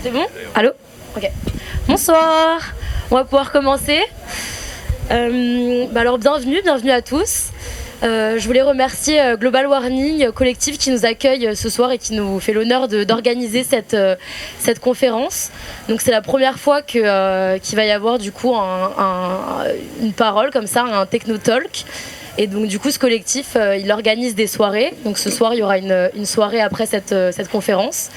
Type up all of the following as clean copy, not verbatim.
C'est bon? Allô? Ok. Bonsoir. On va pouvoir commencer. Alors bienvenue à tous. Je voulais remercier Global Warning, collectif qui nous accueille ce soir et qui nous fait l'honneur d'organiser cette conférence. Donc c'est la première fois qu'il va y avoir du coup une parole comme ça, un techno-talk. Et donc du coup ce collectif il organise des soirées. Donc ce soir il y aura une soirée après cette conférence.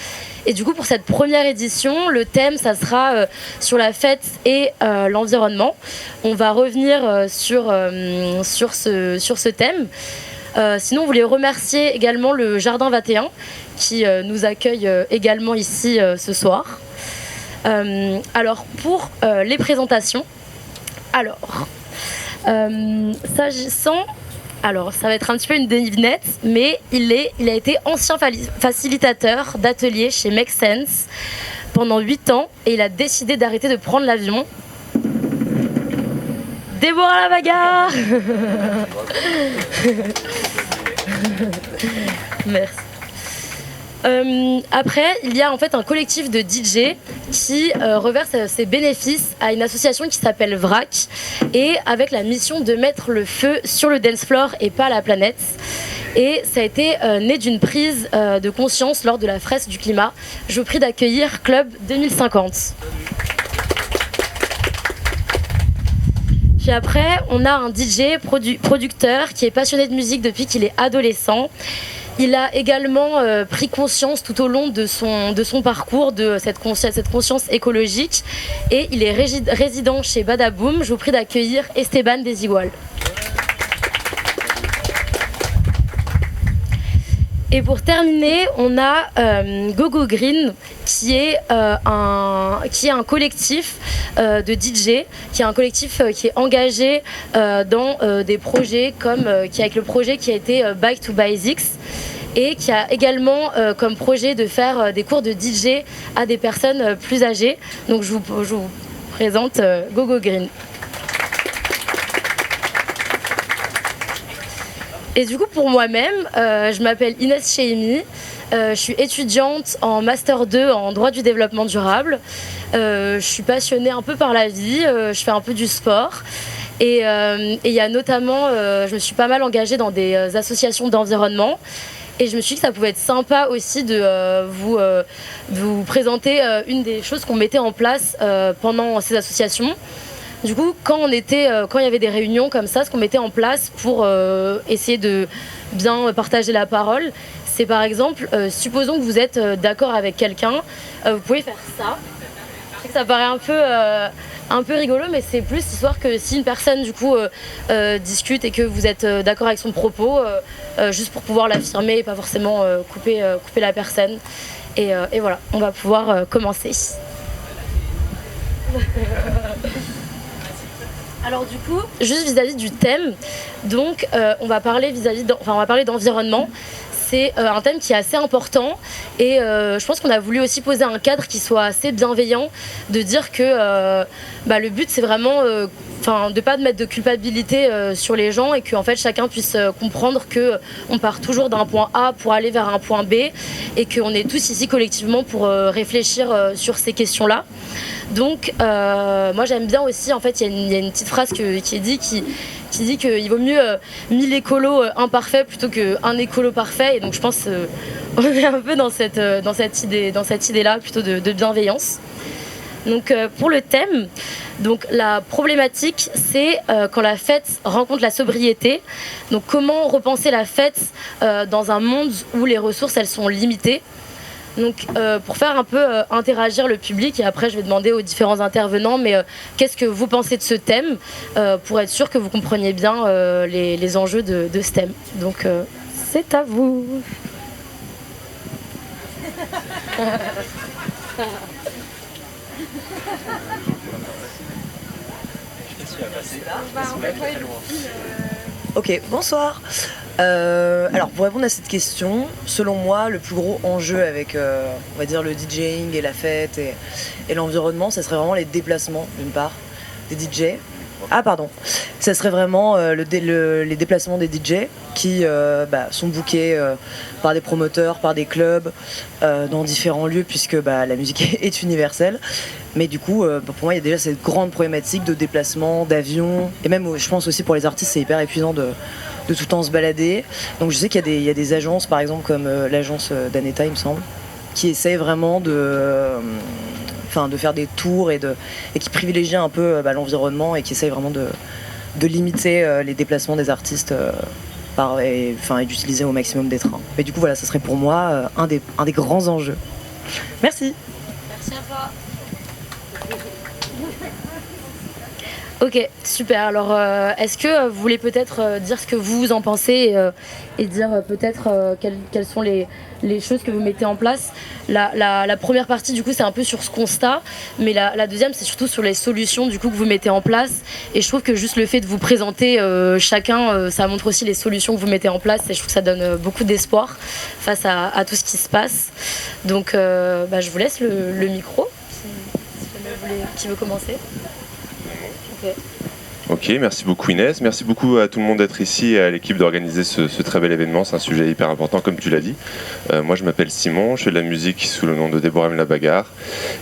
Et du coup pour cette première édition, le thème ça sera sur la fête et l'environnement. On va revenir sur ce thème. Sinon on voulait remercier également le Jardin 21 qui nous accueille également ici ce soir. Alors pour les présentations, s'agissant, alors ça va être un petit peu une devinette, mais il a été ancien facilitateur d'atelier chez Make Sense pendant 8 ans et il a décidé d'arrêter de prendre l'avion. Déborah Lavaga. Merci. Après, il y a en fait un collectif de DJ qui reverse ses bénéfices à une association qui s'appelle VRAC et avec la mission de mettre le feu sur le dance floor et pas la planète. Et ça a été né d'une prise de conscience lors de la fresque du climat. Je vous prie d'accueillir Club 2050. Puis après, on a un DJ producteur qui est passionné de musique depuis qu'il est adolescent. Il a également pris conscience tout au long de son parcours de cette conscience écologique et il est résident chez Badaboom. Je vous prie d'accueillir Esteban Desigual. Et pour terminer, on a Gogo Green qui est un collectif de DJ, qui est un collectif qui est engagé dans des projets comme avec le projet qui a été Back to Basics et qui a également comme projet de faire des cours de DJ à des personnes plus âgées. Donc je vous présente Gogo Green. Et du coup pour moi-même, je m'appelle Inès Cheimi, je suis étudiante en Master 2 en droit du développement durable. Je suis passionnée un peu par la vie, je fais un peu du sport. Et il y a notamment, je me suis pas mal engagée dans des associations d'environnement. Et je me suis dit que ça pouvait être sympa aussi de vous présenter une des choses qu'on mettait en place pendant ces associations. Du coup, quand il y avait des réunions comme ça, ce qu'on mettait en place pour essayer de bien partager la parole, c'est par exemple, supposons que vous êtes d'accord avec quelqu'un, vous pouvez faire ça. Je sais que ça paraît un peu rigolo, mais c'est plus histoire que si une personne du coup discute et que vous êtes d'accord avec son propos, juste pour pouvoir l'affirmer et pas forcément couper la personne. Et voilà, on va pouvoir commencer. Alors du coup, juste vis-à-vis du thème, donc on va parler d'environnement. C'est un thème qui est assez important et je pense qu'on a voulu aussi poser un cadre qui soit assez bienveillant, de dire que le but c'est vraiment de ne pas mettre de culpabilité sur les gens et que en fait, chacun puisse comprendre qu'on part toujours d'un point A pour aller vers un point B et qu'on est tous ici collectivement pour réfléchir sur ces questions-là. Donc moi j'aime bien aussi, en fait il y a une petite phrase qui dit qu'il vaut mieux 1000 écolos imparfaits plutôt qu'un écolo parfait. Et donc je pense qu'on est un peu dans cette idée-là plutôt de bienveillance. Donc pour le thème, donc la problématique c'est quand la fête rencontre la sobriété. Donc comment repenser la fête dans un monde où les ressources elles sont limitées. Donc pour faire un peu interagir le public, et après je vais demander aux différents intervenants, mais qu'est-ce que vous pensez de ce thème pour être sûr que vous compreniez bien les enjeux de ce thème. Donc c'est à vous. Ok, bonsoir. Alors pour répondre à cette question, selon moi, le plus gros enjeu avec on va dire le DJing et la fête et l'environnement, ça serait vraiment les déplacements d'une part des DJ. Ah pardon, ça serait vraiment les déplacements des DJ qui sont bookés par des promoteurs, par des clubs, dans différents lieux puisque la musique est universelle. Mais du coup, pour moi, il y a déjà cette grande problématique de déplacement, d'avion, et même je pense aussi pour les artistes, c'est hyper épuisant de tout le temps se balader. Donc je sais qu'il y a des agences, par exemple comme l'agence d'Aneta, il me semble, qui essayent vraiment de faire des tours et qui privilégient un peu l'environnement et qui essayent vraiment de limiter les déplacements des artistes et d'utiliser au maximum des trains. Mais du coup, voilà, ça serait pour moi un des grands enjeux. Merci. Merci à toi. Ok, super. Alors, est-ce que vous voulez peut-être dire ce que vous en pensez et dire peut-être quelles sont les choses que vous mettez en place. La première partie, du coup, c'est un peu sur ce constat, mais la deuxième, c'est surtout sur les solutions du coup que vous mettez en place. Et je trouve que juste le fait de vous présenter chacun, ça montre aussi les solutions que vous mettez en place. Et je trouve que ça donne beaucoup d'espoir face à tout ce qui se passe. Donc, je vous laisse le micro, si jamais vous voulez, qui veut commencer. Ok, merci beaucoup Inès, merci beaucoup à tout le monde d'être ici et à l'équipe d'organiser ce très bel événement, c'est un sujet hyper important comme tu l'as dit. Moi je m'appelle Simon, je fais de la musique sous le nom de Déborah La Bagarre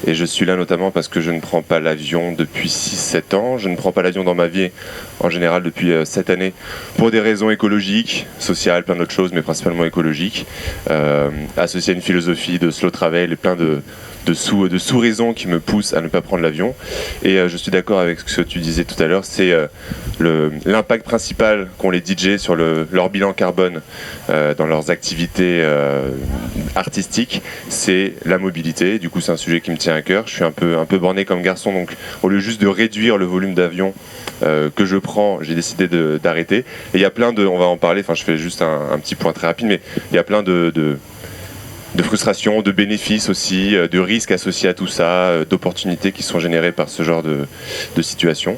et je suis là notamment parce que je ne prends pas l'avion depuis 6-7 ans, je ne prends pas l'avion dans ma vie en général depuis 7 années pour des raisons écologiques, sociales, plein d'autres choses mais principalement écologiques, associées à une philosophie de slow travel et plein de sous-raisons qui me poussent à ne pas prendre l'avion. Et je suis d'accord avec ce que tu disais tout à l'heure, c'est l'impact principal qu'ont les DJ sur leur bilan carbone dans leurs activités artistiques, c'est la mobilité. Du coup, c'est un sujet qui me tient à cœur. Je suis un peu borné comme garçon, donc au lieu juste de réduire le volume d'avion que je prends, j'ai décidé d'arrêter. Et il y a plein on va en parler, je fais juste un petit point très rapide, mais il y a plein de frustration, de bénéfices aussi, de risques associés à tout ça, d'opportunités qui sont générées par ce genre de situation.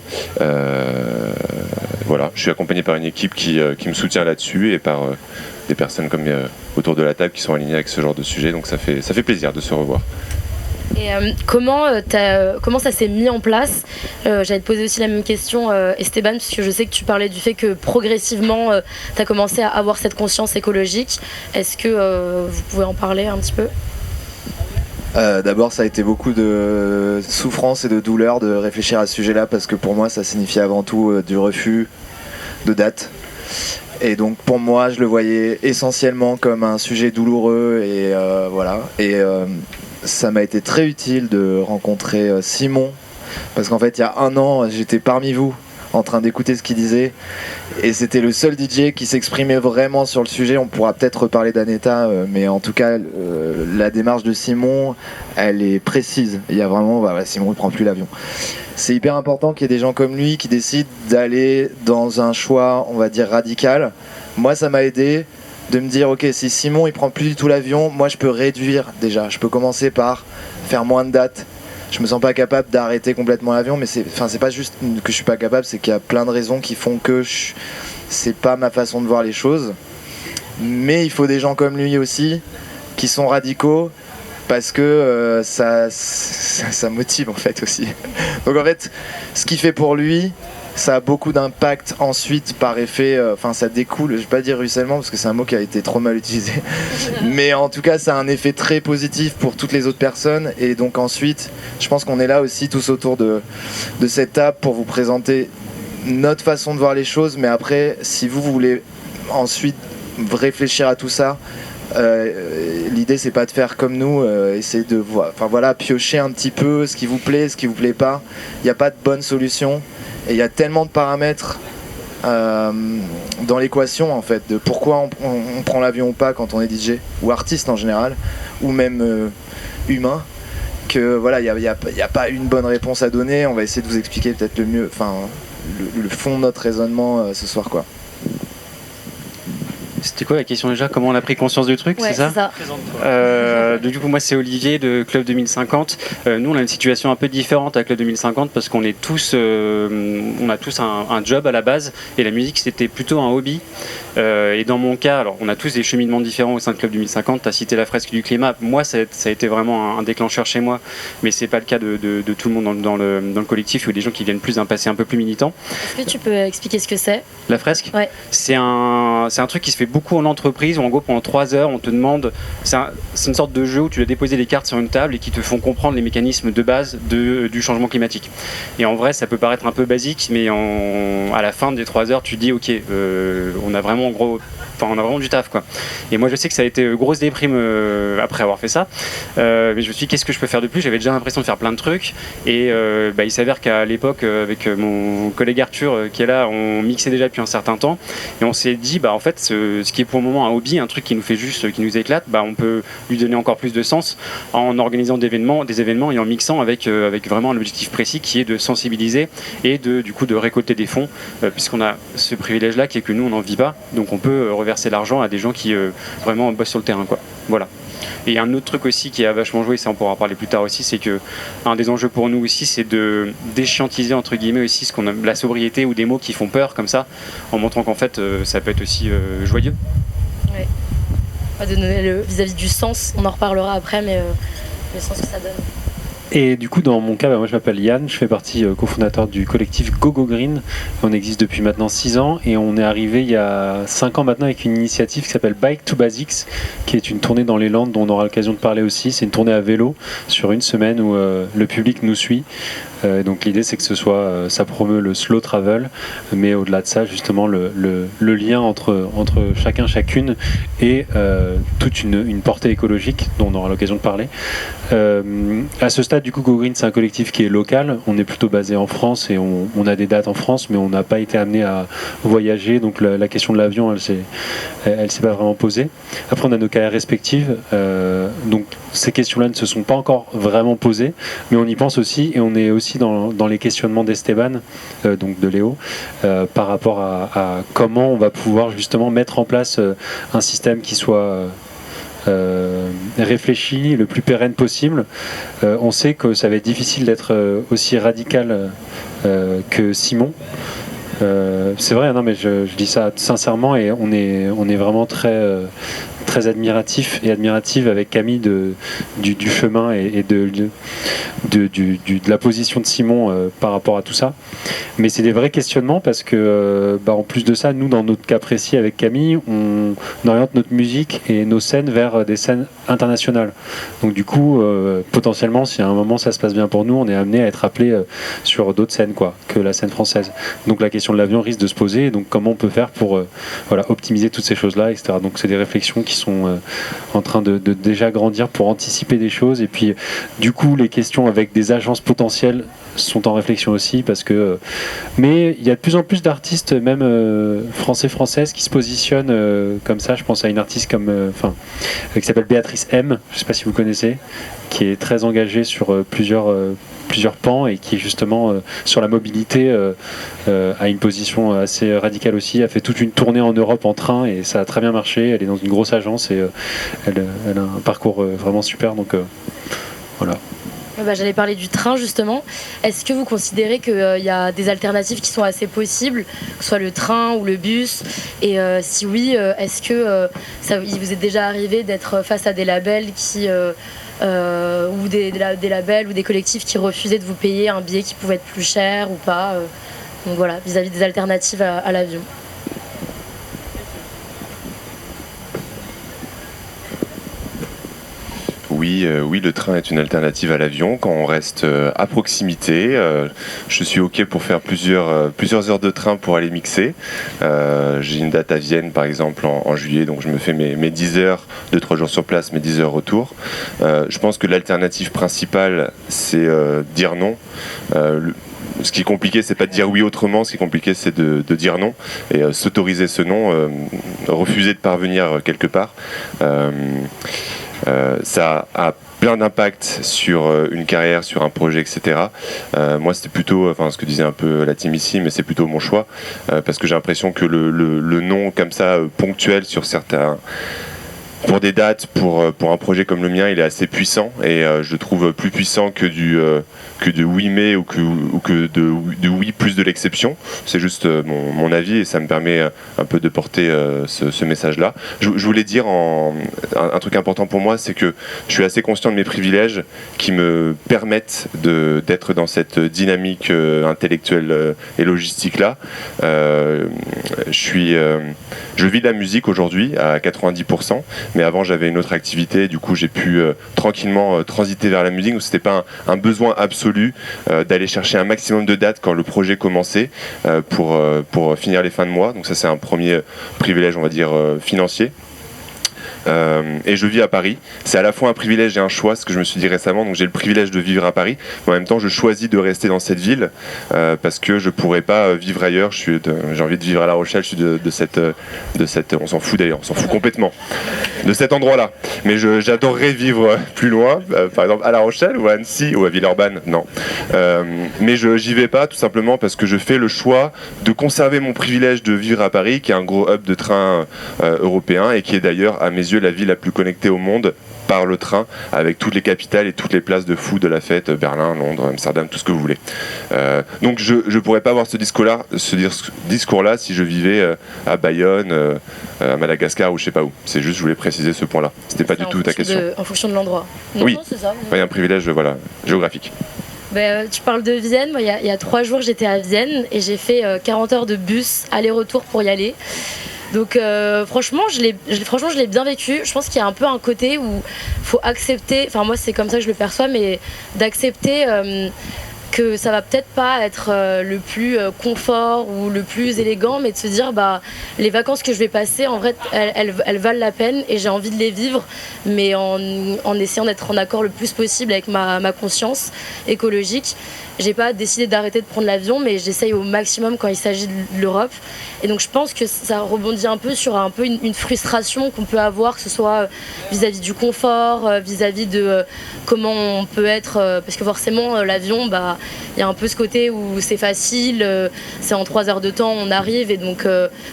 Voilà, je suis accompagné par une équipe qui me soutient là-dessus et par des personnes comme autour de la table qui sont alignées avec ce genre de sujet, donc ça fait plaisir de se revoir. Et comment ça s'est mis en place? J'allais te poser aussi la même question, Esteban, parce que je sais que tu parlais du fait que progressivement tu as commencé à avoir cette conscience écologique. Est-ce que vous pouvez en parler un petit peu? D'abord, ça a été beaucoup de souffrance et de douleur de réfléchir à ce sujet-là, parce que pour moi ça signifiait avant tout du refus de date. Et donc pour moi je le voyais essentiellement comme un sujet douloureux et voilà. Et ça m'a été très utile de rencontrer Simon, parce qu'en fait il y a 1 an j'étais parmi vous en train d'écouter ce qu'il disait et c'était le seul DJ qui s'exprimait vraiment sur le sujet. On pourra peut-être reparler d'Aneta, mais en tout cas la démarche de Simon elle est précise. Il y a vraiment Simon ne prend plus l'avion. C'est hyper important qu'il y ait des gens comme lui qui décident d'aller dans un choix on va dire radical. Moi ça m'a aidé de me dire ok, si Simon il prend plus du tout l'avion, moi je peux réduire déjà, je peux commencer par faire moins de dates. Je me sens pas capable d'arrêter complètement l'avion, mais c'est pas juste que je suis pas capable, c'est qu'il y a plein de raisons qui font que c'est pas ma façon de voir les choses. Mais il faut des gens comme lui aussi qui sont radicaux, parce que ça motive en fait aussi. Donc en fait ce qu'il fait pour lui, ça a beaucoup d'impact ensuite par effet, ça découle, je vais pas dire ruissellement parce que c'est un mot qui a été trop mal utilisé, mais en tout cas ça a un effet très positif pour toutes les autres personnes. Et donc ensuite je pense qu'on est là aussi tous autour de cette table pour vous présenter notre façon de voir les choses, mais après si vous voulez ensuite réfléchir à tout ça, l'idée c'est pas de faire comme nous, essayer de piocher un petit peu ce qui vous plaît, ce qui vous plaît pas. Il n'y a pas de bonne solution. Et il y a tellement de paramètres dans l'équation en fait, de pourquoi on prend l'avion ou pas quand on est DJ, ou artiste en général, ou même humain, que voilà, il n'y a pas une bonne réponse à donner. On va essayer de vous expliquer peut-être le fond de notre raisonnement ce soir quoi. C'était quoi la question déjà? Comment on a pris conscience du truc, Ouais, c'est ça? c'est ça. Du coup, moi, c'est Olivier de Club 2050. Nous, on a une situation un peu différente à Club 2050 parce qu'on est tous, on a tous un job à la base et la musique, c'était plutôt un hobby. Et dans mon cas, alors, on a tous des cheminements différents au sein de Club 2050. Tu as cité la fresque du climat. Moi, ça a été vraiment un déclencheur chez moi, mais c'est pas le cas de tout le monde dans le collectif. Il y a des gens qui viennent plus d'un passé un peu plus militant. Est-ce que tu peux expliquer ce que c'est? La fresque, Ouais. c'est un truc qui se fait beaucoup en entreprise où en gros pendant 3 heures on te demande, c'est une sorte de jeu où tu dois déposer des cartes sur une table et qui te font comprendre les mécanismes de base du changement climatique. Et en vrai ça peut paraître un peu basique, mais à la fin des 3 heures tu te dis ok, on a vraiment du taf quoi. Et moi je sais que ça a été grosse déprime après avoir fait ça, mais je me suis dit qu'est-ce que je peux faire de plus. J'avais déjà l'impression de faire plein de trucs et il s'avère qu'à l'époque avec mon collègue Arthur qui est là, on mixait déjà depuis un certain temps et on s'est dit en fait ce qui est pour le moment un hobby, un truc qui nous fait juste, qui nous éclate, on peut lui donner encore plus de sens en organisant des événements et en mixant avec vraiment un objectif précis qui est de sensibiliser et du coup de récolter des fonds puisqu'on a ce privilège là qui est que nous on n'en vit pas, donc on peut reverser l'argent à des gens qui vraiment bossent sur le terrain quoi. Voilà. Et un autre truc aussi qui a vachement joué, ça on pourra en parler plus tard aussi, c'est que un des enjeux pour nous aussi c'est de déchiantiser entre guillemets aussi ce qu'on a, la sobriété ou des mots qui font peur comme ça, en montrant qu'en fait ça peut être aussi joyeux. Ouais. De donner vis-à-vis du sens, on en reparlera après, mais le sens que ça donne. Et du coup, dans mon cas, moi je m'appelle Yann, je fais partie cofondateur du collectif GoGo Green. On existe depuis maintenant 6 ans et on est arrivé il y a 5 ans maintenant avec une initiative qui s'appelle Bike to Basics, qui est une tournée dans les Landes dont on aura l'occasion de parler aussi. C'est une tournée à vélo sur une semaine où le public nous suit. Donc l'idée c'est que ce soit, ça promeut le slow travel, mais au-delà de ça justement le lien entre chacune et toute une portée écologique dont on aura l'occasion de parler. À ce stade du coup Go Green c'est un collectif qui est local, on est plutôt basé en France et on a des dates en France mais on n'a pas été amené à voyager, donc la question de l'avion elle s'est pas vraiment posée. Après on a nos carrières respectives, donc ces questions-là ne se sont pas encore vraiment posées, mais on y pense aussi et on est aussi dans les questionnements d'Esteban, donc de Léo, par rapport à comment on va pouvoir justement mettre en place un système qui soit réfléchi, le plus pérenne possible. On sait que ça va être difficile d'être aussi radical que Simon. C'est vrai, non mais je dis ça sincèrement et on est vraiment très admiratif et admirative avec Camille du chemin et de la position de Simon par rapport à tout ça. Mais c'est des vrais questionnements parce que en plus de ça, nous dans notre cas précis avec Camille, on oriente notre musique et nos scènes vers des scènes internationales. Donc du coup, potentiellement, si à un moment ça se passe bien pour nous, on est amené à être appelé sur d'autres scènes que la scène française. Donc la question de l'avion risque de se poser. Donc comment on peut faire pour optimiser toutes ces choses-là, etc. Donc c'est des réflexions qui sont en train de déjà grandir pour anticiper des choses. Et puis du coup, les questions avec des agences potentielles sont en réflexion aussi parce que mais il y a de plus en plus d'artistes même françaises qui se positionnent comme ça. Je pense à une artiste qui s'appelle Béatrice M, je sais pas si vous connaissez, qui est très engagée sur plusieurs pans et qui justement sur la mobilité a une position assez radicale aussi. Elle fait toute une tournée en Europe en train et ça a très bien marché. Elle est dans une grosse agence et elle a un parcours vraiment super, donc voilà. J'allais parler du train justement. Est-ce que vous considérez qu'il y a des alternatives qui sont assez possibles, que ce soit le train ou le bus? Et si oui, est-ce que il vous est déjà arrivé d'être face à des labels ou des labels ou des collectifs qui refusaient de vous payer un billet qui pouvait être plus cher ou pas? Donc voilà, vis-à-vis des alternatives à l'avion. Oui, le train est une alternative à l'avion quand on reste à proximité. Je suis OK pour faire plusieurs heures de train pour aller mixer. J'ai une date à Vienne par exemple en juillet, donc je me fais mes 10 heures de 3 jours sur place, mes 10 heures retour. Je pense que l'alternative principale c'est dire non. Ce qui est compliqué, c'est pas de dire oui autrement, ce qui est compliqué, c'est de dire non et s'autoriser ce non, refuser de parvenir quelque part. Ça a plein d'impact sur une carrière, sur un projet, etc. Moi, c'était plutôt, enfin, ce que disait un peu la team ici, mais c'est plutôt mon choix, parce que j'ai l'impression que le nom comme ça, ponctuel sur certains... Pour des dates, pour un projet comme le mien, il est assez puissant, et je le trouve plus puissant que de oui mais ou que de oui plus de l'exception. C'est juste mon avis, et ça me permet un peu de porter ce message-là. Je voulais dire un truc important pour moi, c'est que je suis assez conscient de mes privilèges qui me permettent d'être dans cette dynamique intellectuelle et logistique-là. Je vis de la musique aujourd'hui à 90%. Mais avant j'avais une autre activité, du coup j'ai pu tranquillement transiter vers la musique, donc c'était pas un besoin absolu d'aller chercher un maximum de dates quand le projet commençait pour finir les fins de mois. Donc ça c'est un premier privilège, on va dire, financier. Et je vis à Paris. C'est à la fois un privilège et un choix, ce que je me suis dit récemment. Donc j'ai le privilège de vivre à Paris, mais en même temps je choisis de rester dans cette ville parce que je pourrais pas vivre ailleurs. J'ai envie de vivre à La Rochelle. Je suis de cette on s'en fout d'ailleurs, on s'en fout complètement de cet endroit-là. Mais j'adorerais vivre plus loin, par exemple à La Rochelle ou à Annecy ou à Villeurbanne. Non, mais j'y vais pas tout simplement parce que je fais le choix de conserver mon privilège de vivre à Paris, qui est un gros hub de train européen et qui est d'ailleurs à mes yeux la ville la plus connectée au monde par le train, avec toutes les capitales et toutes les places de fou de la fête, Berlin, Londres, Amsterdam, tout ce que vous voulez. Donc je pourrais pas avoir ce discours-là si je vivais à Bayonne, à Madagascar ou je sais pas où. C'est juste, je voulais préciser ce point-là. C'était pas du tout ta question. En fonction de l'endroit. Oui, c'est ça. Il y a un privilège géographique. Tu parles de Vienne. Moi, il y a 3 jours, j'étais à Vienne et j'ai fait 40 heures de bus aller-retour pour y aller. Donc franchement, je l'ai bien vécu. Je pense qu'il y a un peu un côté où il faut accepter, enfin moi c'est comme ça que je le perçois, mais d'accepter que ça va peut-être pas être le plus confort ou le plus élégant, mais de se dire les vacances que je vais passer, en vrai elles valent la peine et j'ai envie de les vivre, mais en essayant d'être en accord le plus possible avec ma conscience écologique. J'ai pas décidé d'arrêter de prendre l'avion, mais j'essaye au maximum quand il s'agit de l'Europe. Et donc je pense que ça rebondit un peu sur une frustration qu'on peut avoir, que ce soit vis-à-vis du confort, vis-à-vis de comment on peut être, parce que forcément l'avion, il y a un peu ce côté où c'est facile, c'est en 3 heures de temps on arrive, et donc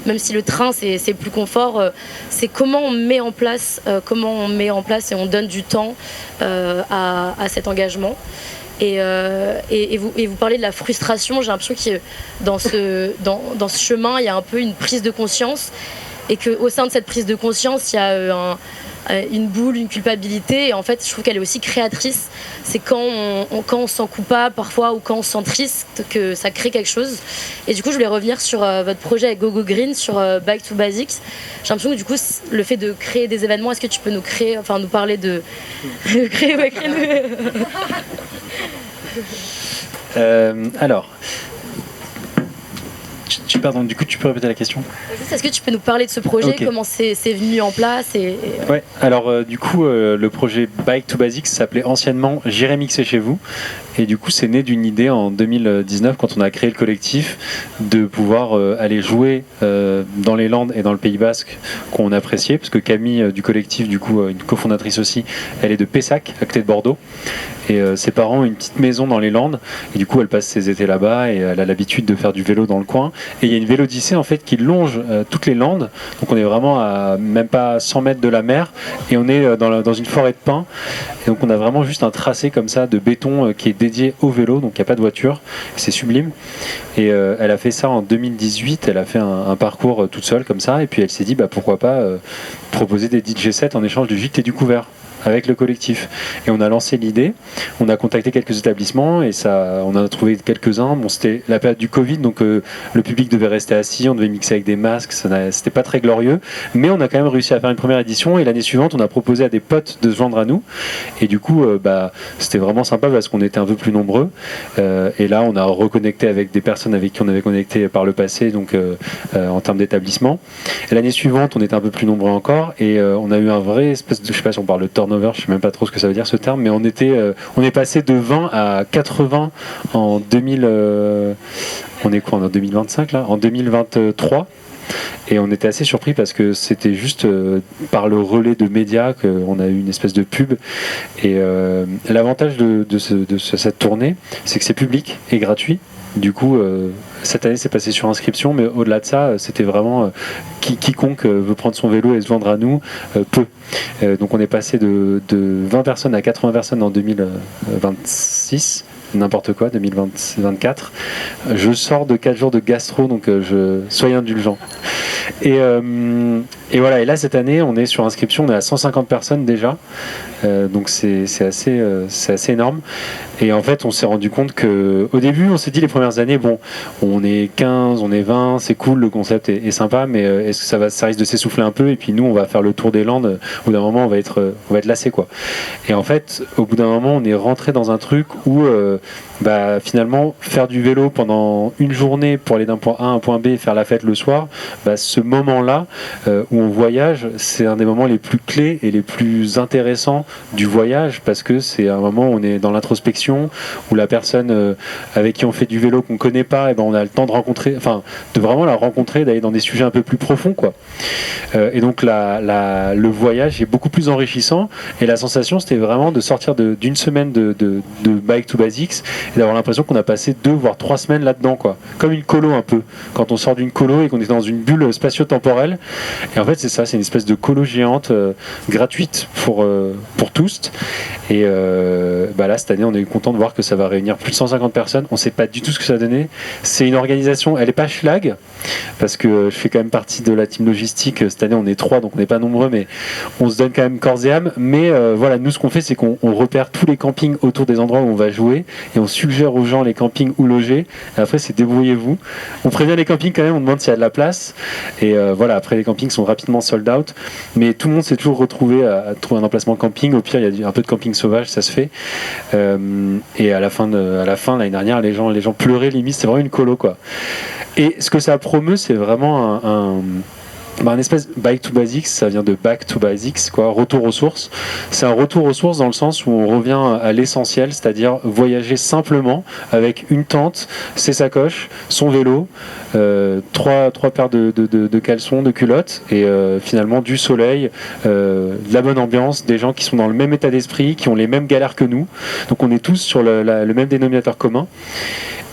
même si le train c'est plus confort, c'est comment on met en place et on donne du temps à cet engagement. Et vous parlez de la frustration. J'ai l'impression que dans ce chemin, il y a un peu une prise de conscience, et qu'au sein de cette prise de conscience, il y a une boule, une culpabilité. Et en fait, je trouve qu'elle est aussi créatrice. C'est quand on se sent coupable parfois, ou quand on se sent triste, que ça crée quelque chose. Et du coup, je voulais revenir sur votre projet avec GoGo Green, sur Back to Basics. J'ai l'impression que du coup, le fait de créer des événements, est-ce que tu peux nous parler de créer alors, pardon, du coup, tu peux répéter la question ? Est-ce que tu peux nous parler de ce projet, okay. Comment c'est venu en place Ouais, alors du coup, le projet Bike to Basics s'appelait anciennement J'irai mixer chez vous. Et du coup, c'est né d'une idée en 2019, quand on a créé le collectif, de pouvoir aller jouer dans les Landes et dans le Pays Basque, qu'on appréciait, parce que Camille du collectif, du coup, une cofondatrice aussi, elle est de Pessac, à côté de Bordeaux. Et ses parents ont une petite maison dans les Landes, et du coup elle passe ses étés là-bas, et elle a l'habitude de faire du vélo dans le coin. Et il y a une vélodyssée en fait qui longe toutes les Landes, donc on est vraiment à même pas 100 mètres de la mer, et on est dans une forêt de pins, et donc on a vraiment juste un tracé comme ça de béton qui est dédié au vélo, donc il n'y a pas de voiture, c'est sublime. Et elle a fait ça en 2018, elle a fait un parcours toute seule comme ça, et puis elle s'est dit pourquoi pas proposer des DJ sets en échange du gîte et du couvert avec le collectif. Et on a lancé l'idée, on a contacté quelques établissements et on en a trouvé quelques-uns. Bon, c'était la période du Covid, donc le public devait rester assis, on devait mixer avec des masques, c'était pas très glorieux, mais on a quand même réussi à faire une première édition, et l'année suivante on a proposé à des potes de se joindre à nous, et du coup c'était vraiment sympa parce qu'on était un peu plus nombreux, et là on a reconnecté avec des personnes avec qui on avait connecté par le passé, donc en termes d'établissement. Et l'année suivante on était un peu plus nombreux encore, et on a eu un vrai espèce de, je sais pas si on parle de turnover, je sais même pas trop ce que ça veut dire ce terme, mais on est passé de 20 à 80 en 2000, on est quoi en 2025 là, en 2023. Et on était assez surpris parce que c'était juste par le relais de médias qu'on a eu une espèce de pub. Et l'avantage de cette tournée, c'est que c'est public et gratuit. Du coup, cette année, c'est passé sur inscription, mais au-delà de ça, c'était vraiment quiconque veut prendre son vélo et se vendre à nous peut. Donc on est passé de 20 personnes à 80 personnes en 2026. N'importe quoi, 2024. Je sors de 4 jours de gastro, donc soyez indulgents. Et voilà, et là cette année, on est sur inscription, on est à 150 personnes déjà, donc c'est assez énorme. Et en fait, on s'est rendu compte qu'au début, on s'est dit les premières années, bon, on est 15, on est 20, c'est cool, le concept est sympa, mais est-ce que ça risque de s'essouffler un peu? Et puis nous, on va faire le tour des Landes, au bout d'un moment, on va être lassé, quoi. Et en fait, au bout d'un moment, on est rentré dans un truc où finalement, faire du vélo pendant une journée pour aller d'un point A à un point B et faire la fête le soir, ce moment-là où on voyage, c'est un des moments les plus clés et les plus intéressants du voyage, parce que c'est un moment où on est dans l'introspection, où la personne avec qui on fait du vélo qu'on connaît pas, on a le temps de rencontrer, de vraiment la rencontrer, d'aller dans des sujets un peu plus profonds, quoi. Et donc le voyage est beaucoup plus enrichissant, et la sensation, c'était vraiment de sortir d'une semaine de Bike to Basics et d'avoir l'impression qu'on a passé 2 voire 3 semaines là-dedans, quoi. Comme une colo un peu. Quand on sort d'une colo et qu'on est dans une bulle spatio-temporelle. Et en fait, c'est ça, c'est une espèce de colo géante gratuite pour tous. Et là, cette année, on est content de voir que ça va réunir plus de 150 personnes. On sait pas du tout ce que ça va donner. C'est une organisation, elle est pas schlag, parce que je fais quand même partie de la team logistique. Cette année, on est 3, donc on n'est pas nombreux, mais on se donne quand même corps et âme. Mais voilà, nous, ce qu'on fait, c'est qu'on repère tous les campings autour des endroits où on va jouer, et on suggère aux gens les campings où loger. Et après, c'est débrouillez-vous. On prévient les campings quand même, on demande s'il y a de la place. Et voilà, après, les campings sont rapidement sold out. Mais tout le monde s'est toujours retrouvé à trouver un emplacement camping. Au pire, il y a un peu de camping sauvage, ça se fait. Et à la fin, l'année dernière, les gens pleuraient limite. C'est vraiment une colo, quoi. Et ce que ça promeut, c'est vraiment un espèce Bike to Basics, ça vient de Back to Basics, quoi, retour aux sources. C'est un retour aux sources dans le sens où on revient à l'essentiel, c'est-à-dire voyager simplement avec une tente, ses sacoches, son vélo, 3 paires de caleçons, de culottes, et finalement du soleil, de la bonne ambiance, des gens qui sont dans le même état d'esprit, qui ont les mêmes galères que nous. Donc on est tous sur le même dénominateur commun.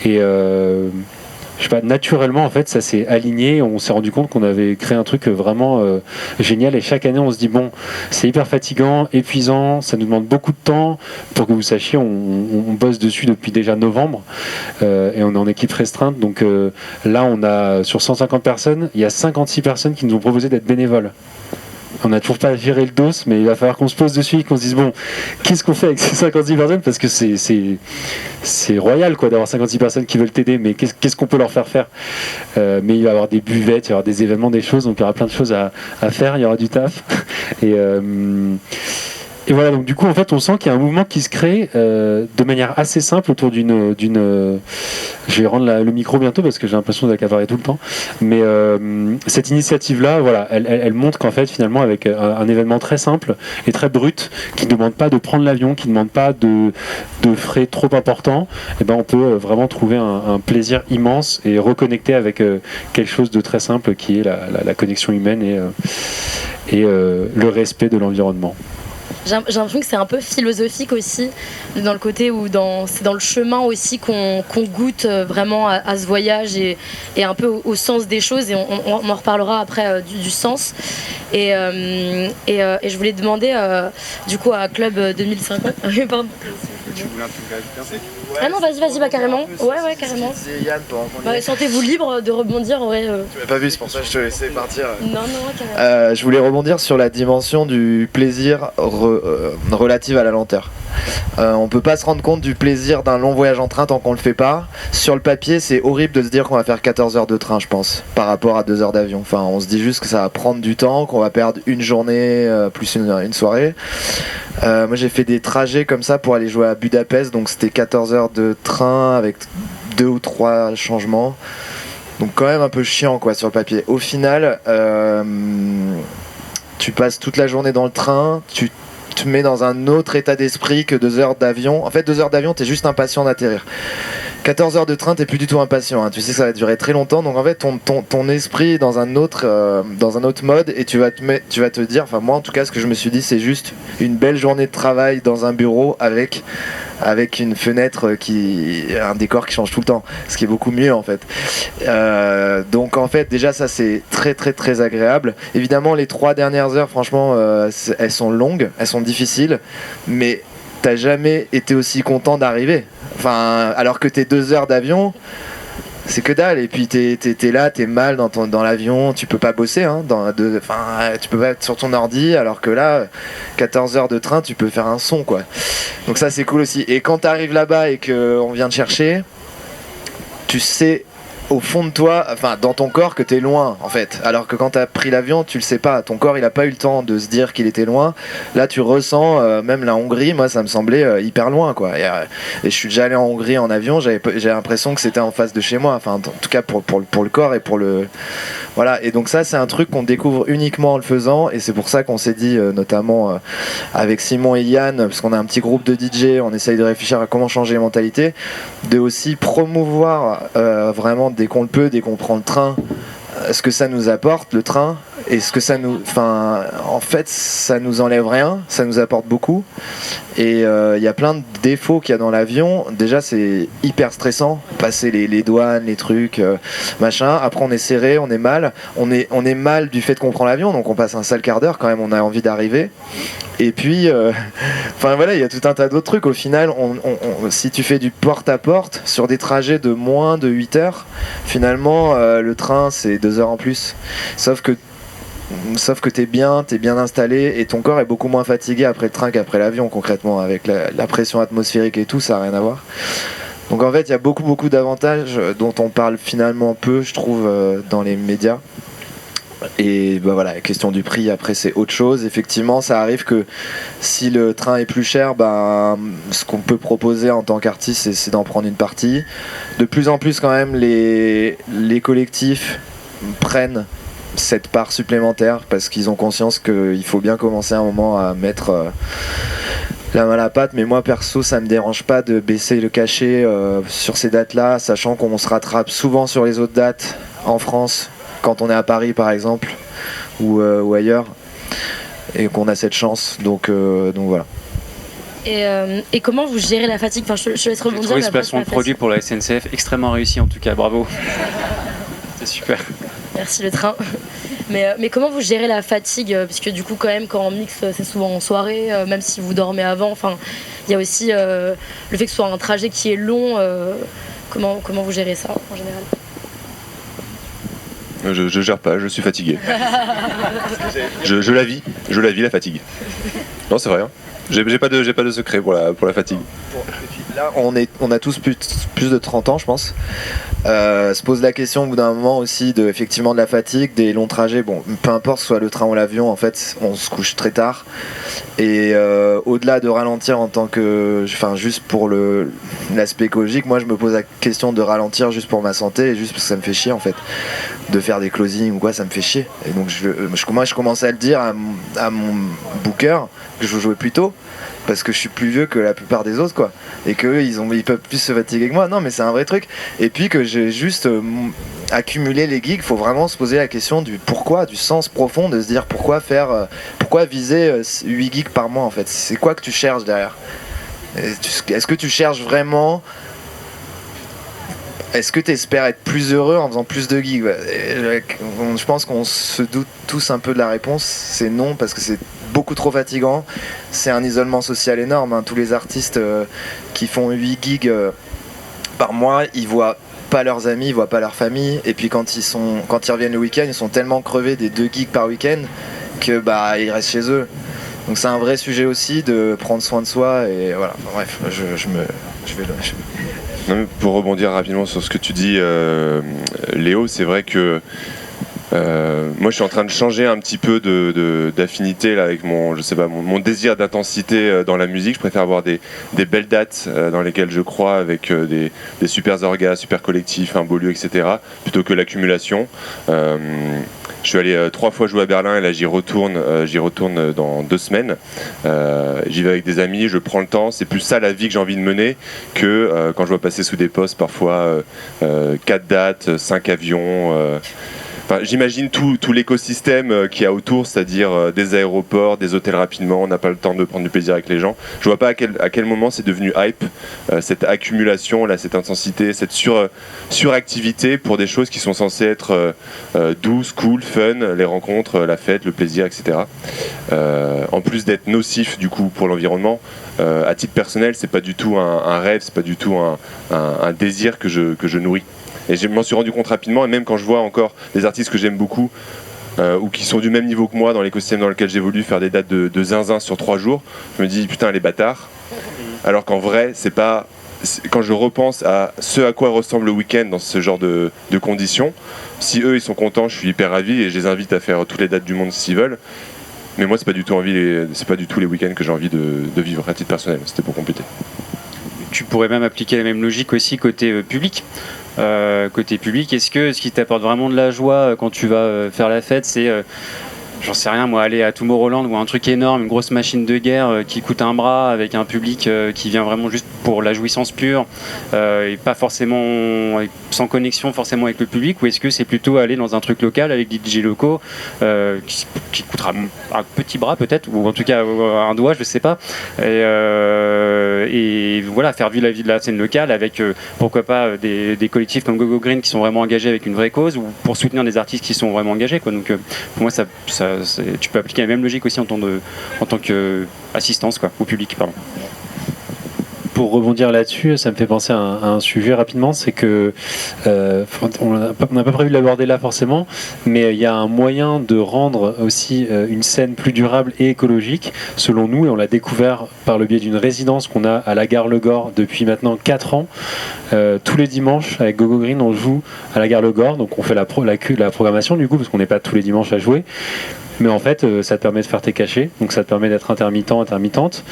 Et je sais pas, naturellement en fait ça s'est aligné, on s'est rendu compte qu'on avait créé un truc vraiment génial, et chaque année on se dit bon, c'est hyper fatigant, épuisant, ça nous demande beaucoup de temps. Pour que vous sachiez, on bosse dessus depuis déjà novembre, et on est en équipe restreinte, donc là on a sur 150 personnes, il y a 56 personnes qui nous ont proposé d'être bénévoles. On n'a toujours pas viré le dos, mais il va falloir qu'on se pose dessus et qu'on se dise bon, qu'est-ce qu'on fait avec ces 56 personnes, parce que c'est royal, quoi, d'avoir 56 personnes qui veulent t'aider, mais qu'est-ce qu'on peut leur faire faire, mais il va y avoir des buvettes, il va y avoir des événements, des choses, donc il y aura plein de choses à faire, il y aura du taf. Et voilà, donc du coup en fait on sent qu'il y a un mouvement qui se crée de manière assez simple autour d'une je vais rendre le micro bientôt parce que j'ai l'impression d'accaparer tout le temps, mais cette initiative là, voilà, elle montre qu'en fait finalement avec un événement très simple et très brut, qui ne demande pas de prendre l'avion, qui ne demande pas de frais trop importants, et on peut vraiment trouver un plaisir immense et reconnecter avec quelque chose de très simple qui est la connexion humaine et le respect de l'environnement. J'ai l'impression que c'est un peu philosophique aussi, dans le côté où c'est dans le chemin aussi qu'on goûte vraiment à ce voyage et un peu au sens des choses, et on en reparlera après du sens. Et je voulais demander du coup à Club 2050. Pardon. Ah non, vas-y, carrément. Ouais, carrément. Sentez-vous libre de rebondir. Ouais, Tu m'as pas vu, c'est pour ça que je te laissais partir. Non, carrément. Je voulais rebondir sur la dimension du plaisir relative à la lenteur. On peut pas se rendre compte du plaisir d'un long voyage en train tant qu'on le fait pas. Sur le papier, c'est horrible de se dire qu'on va faire 14 heures de train, je pense, par rapport à 2 heures d'avion. Enfin, on se dit juste que ça va prendre du temps, qu'on va perdre une journée plus une soirée. Moi, j'ai fait des trajets comme ça pour aller jouer à Budapest, donc c'était 14 heures de train avec 2 ou 3 changements. Donc quand même un peu chiant, quoi, sur le papier. Au final, tu passes toute la journée dans le train, tu te mets dans un autre état d'esprit que 2 heures d'avion. En fait, 2 heures d'avion, t'es juste impatient d'atterrir. 14 heures de train, t'es plus du tout impatient, hein. Tu sais que ça va durer très longtemps, donc en fait ton esprit est dans un autre mode, et tu vas te dire, enfin moi en tout cas ce que je me suis dit, c'est juste une belle journée de travail dans un bureau avec une fenêtre un décor qui change tout le temps, ce qui est beaucoup mieux en fait. Donc en fait déjà ça c'est très très très agréable. Évidemment les 3 dernières heures franchement elles sont longues, elles sont difficiles, mais t'as jamais été aussi content d'arriver. Enfin, alors que tes 2 heures d'avion, c'est que dalle. Et puis t'es là, t'es mal dans l'avion, tu peux pas bosser, hein, tu peux pas être sur ton ordi, alors que là, 14 heures de train, tu peux faire un son, quoi. Donc ça, c'est cool aussi. Et quand t'arrives là-bas et qu'on vient te chercher, tu sais au fond de toi, enfin dans ton corps, que t'es loin en fait. Alors que quand t'as pris l'avion, tu le sais pas. Ton corps il a pas eu le temps de se dire qu'il était loin. Là tu ressens, même la Hongrie, moi ça me semblait hyper loin quoi. Et je suis déjà allé en Hongrie en avion, j'ai l'impression que c'était en face de chez moi. Enfin en tout cas pour le corps et pour le... Voilà, et donc ça c'est un truc qu'on découvre uniquement en le faisant, et c'est pour ça qu'on s'est dit notamment avec Simon et Yann, parce qu'on a un petit groupe de DJ, on essaye de réfléchir à comment changer les mentalités, de aussi promouvoir vraiment dès qu'on le peut, dès qu'on prend le train, ce que ça nous apporte le train, et ce que ça nous... Enfin, en fait ça nous enlève rien, ça nous apporte beaucoup, et il y a plein de défauts qu'il y a dans l'avion. Déjà c'est hyper stressant, passer les douanes, les trucs, machin. Après on est serré, on est mal, on est mal du fait qu'on prend l'avion, donc on passe un sale quart d'heure quand même, on a envie d'arriver. Et puis, enfin voilà, il y a tout un tas d'autres trucs. Au final, si tu fais du porte-à-porte sur des trajets de moins de 8 heures, finalement, le train c'est 2 heures en plus. Sauf que t'es bien installé, et ton corps est beaucoup moins fatigué après le train qu'après l'avion, concrètement, avec la pression atmosphérique et tout, ça n'a rien à voir. Donc en fait, il y a beaucoup d'avantages dont on parle finalement peu, je trouve, dans les médias. Et bah voilà, la question du prix après c'est autre chose. Effectivement ça arrive que si le train est plus cher, ce qu'on peut proposer en tant qu'artiste c'est d'en prendre une partie. De plus en plus quand même les collectifs prennent cette part supplémentaire, parce qu'ils ont conscience qu'il faut bien commencer à un moment à mettre la main à la pâte. Mais moi perso ça me dérange pas de baisser le cachet sur ces dates là, sachant qu'on se rattrape souvent sur les autres dates en France quand on est à Paris par exemple, ou ailleurs, et qu'on a cette chance, donc voilà. Et comment vous gérez la fatigue? Enfin, je laisse rebondir. J'ai trouvé ce placement de produit pour la SNCF extrêmement réussi en tout cas, bravo. C'était super. Merci le train. Mais comment vous gérez la fatigue? Parce que du coup quand même quand on mixe c'est souvent en soirée, même si vous dormez avant, enfin il y a aussi le fait que ce soit un trajet qui est long, comment vous gérez ça en général? Je gère pas, je suis fatigué. je la vis la fatigue. Non c'est vrai, hein. J'ai pas de secret pour la fatigue. Là on a tous plus de 30 ans je pense. Se pose la question au bout d'un moment aussi effectivement de la fatigue, des longs trajets. Bon, peu importe soit le train ou l'avion, en fait on se couche très tard, et au-delà de ralentir en tant que, enfin juste pour l'aspect écologique, moi je me pose la question de ralentir juste pour ma santé, et juste parce que ça me fait chier en fait de faire des closings ou quoi, ça me fait chier. Et donc moi je commençais à le dire à mon booker que je jouais plus tôt, parce que je suis plus vieux que la plupart des autres quoi, et qu'eux ils peuvent plus se fatiguer que moi. Non mais c'est un vrai truc. Et puis que j'ai juste accumulé les gigs, faut vraiment se poser la question du pourquoi, du sens profond, de se dire pourquoi viser 8 gigs par mois en fait. C'est quoi que tu cherches derrière? Est-ce que tu cherches vraiment... Est-ce que tu espères être plus heureux en faisant plus de gigs? Je pense qu'on se doute tous un peu de la réponse, c'est non, parce que c'est beaucoup trop fatigant, c'est un isolement social énorme, hein. Tous les artistes qui font 8 gigs par mois, ils voient pas leurs amis, ils voient pas leur famille, et puis quand ils reviennent le week-end, ils sont tellement crevés des 2 gigs par week-end que ils restent chez eux. Donc c'est un vrai sujet aussi de prendre soin de soi, et voilà. Enfin, bref, je vais Non, mais pour rebondir rapidement sur ce que tu dis, Léo, c'est vrai que moi je suis en train de changer un petit peu d'affinité là, avec mon désir d'intensité dans la musique. Je préfère avoir des belles dates dans lesquelles je crois, avec des super orgas, super collectifs, un beau lieu, etc., plutôt que l'accumulation. Je suis allé 3 fois jouer à Berlin et là j'y retourne dans 2 semaines. J'y vais avec des amis, je prends le temps. C'est plus ça la vie que j'ai envie de mener que quand je vois passer sous des postes parfois 4 dates, 5 avions. Enfin, j'imagine tout l'écosystème qu'il y a autour, c'est-à-dire des aéroports, des hôtels rapidement, on n'a pas le temps de prendre du plaisir avec les gens. Je vois pas à quel moment c'est devenu hype, cette accumulation, là, cette intensité, cette suractivité pour des choses qui sont censées être douces, cool, fun, les rencontres, la fête, le plaisir, etc. En plus d'être nocif du coup pour l'environnement, à titre personnel, c'est pas du tout un rêve, c'est pas du tout un désir que je nourris. Et je m'en suis rendu compte rapidement, et même quand je vois encore des artistes que j'aime beaucoup ou qui sont du même niveau que moi dans l'écosystème dans lequel j'évolue faire des dates de zinzin sur 3 jours, je me dis putain les bâtards. Alors qu'en vrai, quand je repense à ce à quoi ressemble le week-end dans ce genre de conditions, si eux ils sont contents, je suis hyper ravi et je les invite à faire toutes les dates du monde s'ils veulent. Mais moi c'est pas du tout les week-ends que j'ai envie de vivre à titre personnel, c'était pour compléter. Tu pourrais même appliquer la même logique aussi côté public. Côté public, est-ce que ce qui t'apporte vraiment de la joie quand tu vas faire la fête, c'est j'en sais rien moi, aller à Tomorrowland ou un truc énorme, une grosse machine de guerre qui coûte un bras avec un public qui vient vraiment juste pour la jouissance pure et pas forcément sans connexion forcément avec le public, ou est-ce que c'est plutôt aller dans un truc local avec des DJ locaux qui coûtera un petit bras peut-être, ou en tout cas un doigt, je sais pas, et voilà, faire vivre la vie de la scène locale avec pourquoi pas des collectifs comme Go Go Green qui sont vraiment engagés avec une vraie cause, ou pour soutenir des artistes qui sont vraiment engagés quoi. Donc pour moi tu peux appliquer la même logique aussi en tant qu'assistance au public. Pardon. Pour rebondir là-dessus, ça me fait penser à un sujet rapidement, c'est que on n'a pas prévu de l'aborder là forcément, mais il y a un moyen de rendre aussi une scène plus durable et écologique, selon nous, et on l'a découvert par le biais d'une résidence qu'on a à la gare Le Gore depuis maintenant 4 ans. Tous les dimanches, avec Go Go Green, on joue à la gare Le Gore, donc on fait la programmation du coup, parce qu'on n'est pas tous les dimanches à jouer. Mais en fait, ça te permet de faire tes cachets, donc ça te permet d'être intermittente.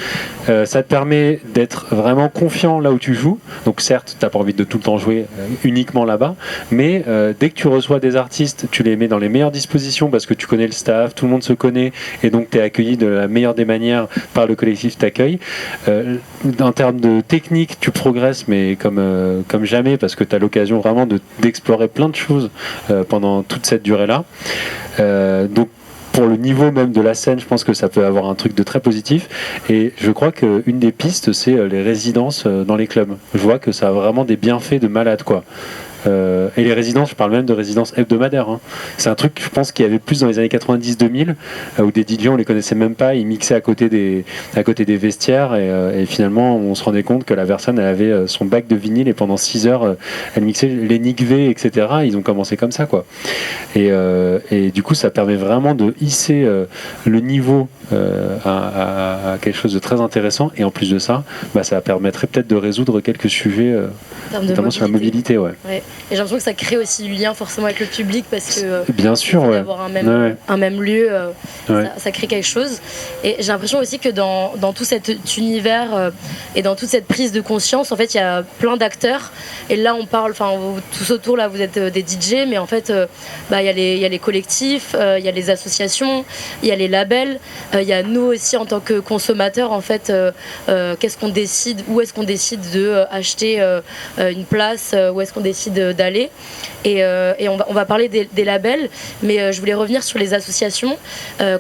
Ça te permet d'être vraiment confiant là où tu joues. Donc certes, tu n'as pas envie de tout le temps jouer uniquement là-bas, mais dès que tu reçois des artistes, tu les mets dans les meilleures dispositions parce que tu connais le staff, tout le monde se connaît, et donc tu es accueilli de la meilleure des manières par le collectif t'accueille. En termes de technique, tu progresses, mais comme jamais, parce que tu as l'occasion vraiment d'explorer plein de choses pendant toute cette durée-là. Donc pour le niveau même de la scène, je pense que ça peut avoir un truc de très positif. Et je crois qu'une des pistes, c'est les résidences dans les clubs. Je vois que ça a vraiment des bienfaits de malade, quoi. Et les résidences, je parle même de résidences hebdomadaires. Hein. C'est un truc, je pense, qu'il y avait plus dans les années 90-2000, où des DJ, on les connaissait même pas, ils mixaient à côté des vestiaires, et finalement, on se rendait compte que la personne, elle avait son bac de vinyle, et pendant 6 heures, elle mixait les Nick V, etc. Ils ont commencé comme ça, quoi. Et du coup, ça permet vraiment de hisser le niveau à quelque chose de très intéressant, et en plus de ça, ça permettrait peut-être de résoudre quelques sujets, notamment sur la mobilité. Ouais. Et j'ai l'impression que ça crée aussi du lien forcément avec le public, parce que bien sûr, avoir un même lieu, ça crée quelque chose. Et j'ai l'impression aussi que dans tout cet univers et dans toute cette prise de conscience, en fait, il y a plein d'acteurs. Et là, on parle, tous autour, là, vous êtes des DJ, mais en fait, il y a les collectifs, il y a les associations, il y a les labels, il y a nous aussi en tant que consommateurs, en fait, qu'est-ce qu'on décide, où est-ce qu'on décide de acheter une place, où est-ce qu'on décide d'aller, et on va parler des labels, mais je voulais revenir sur les associations.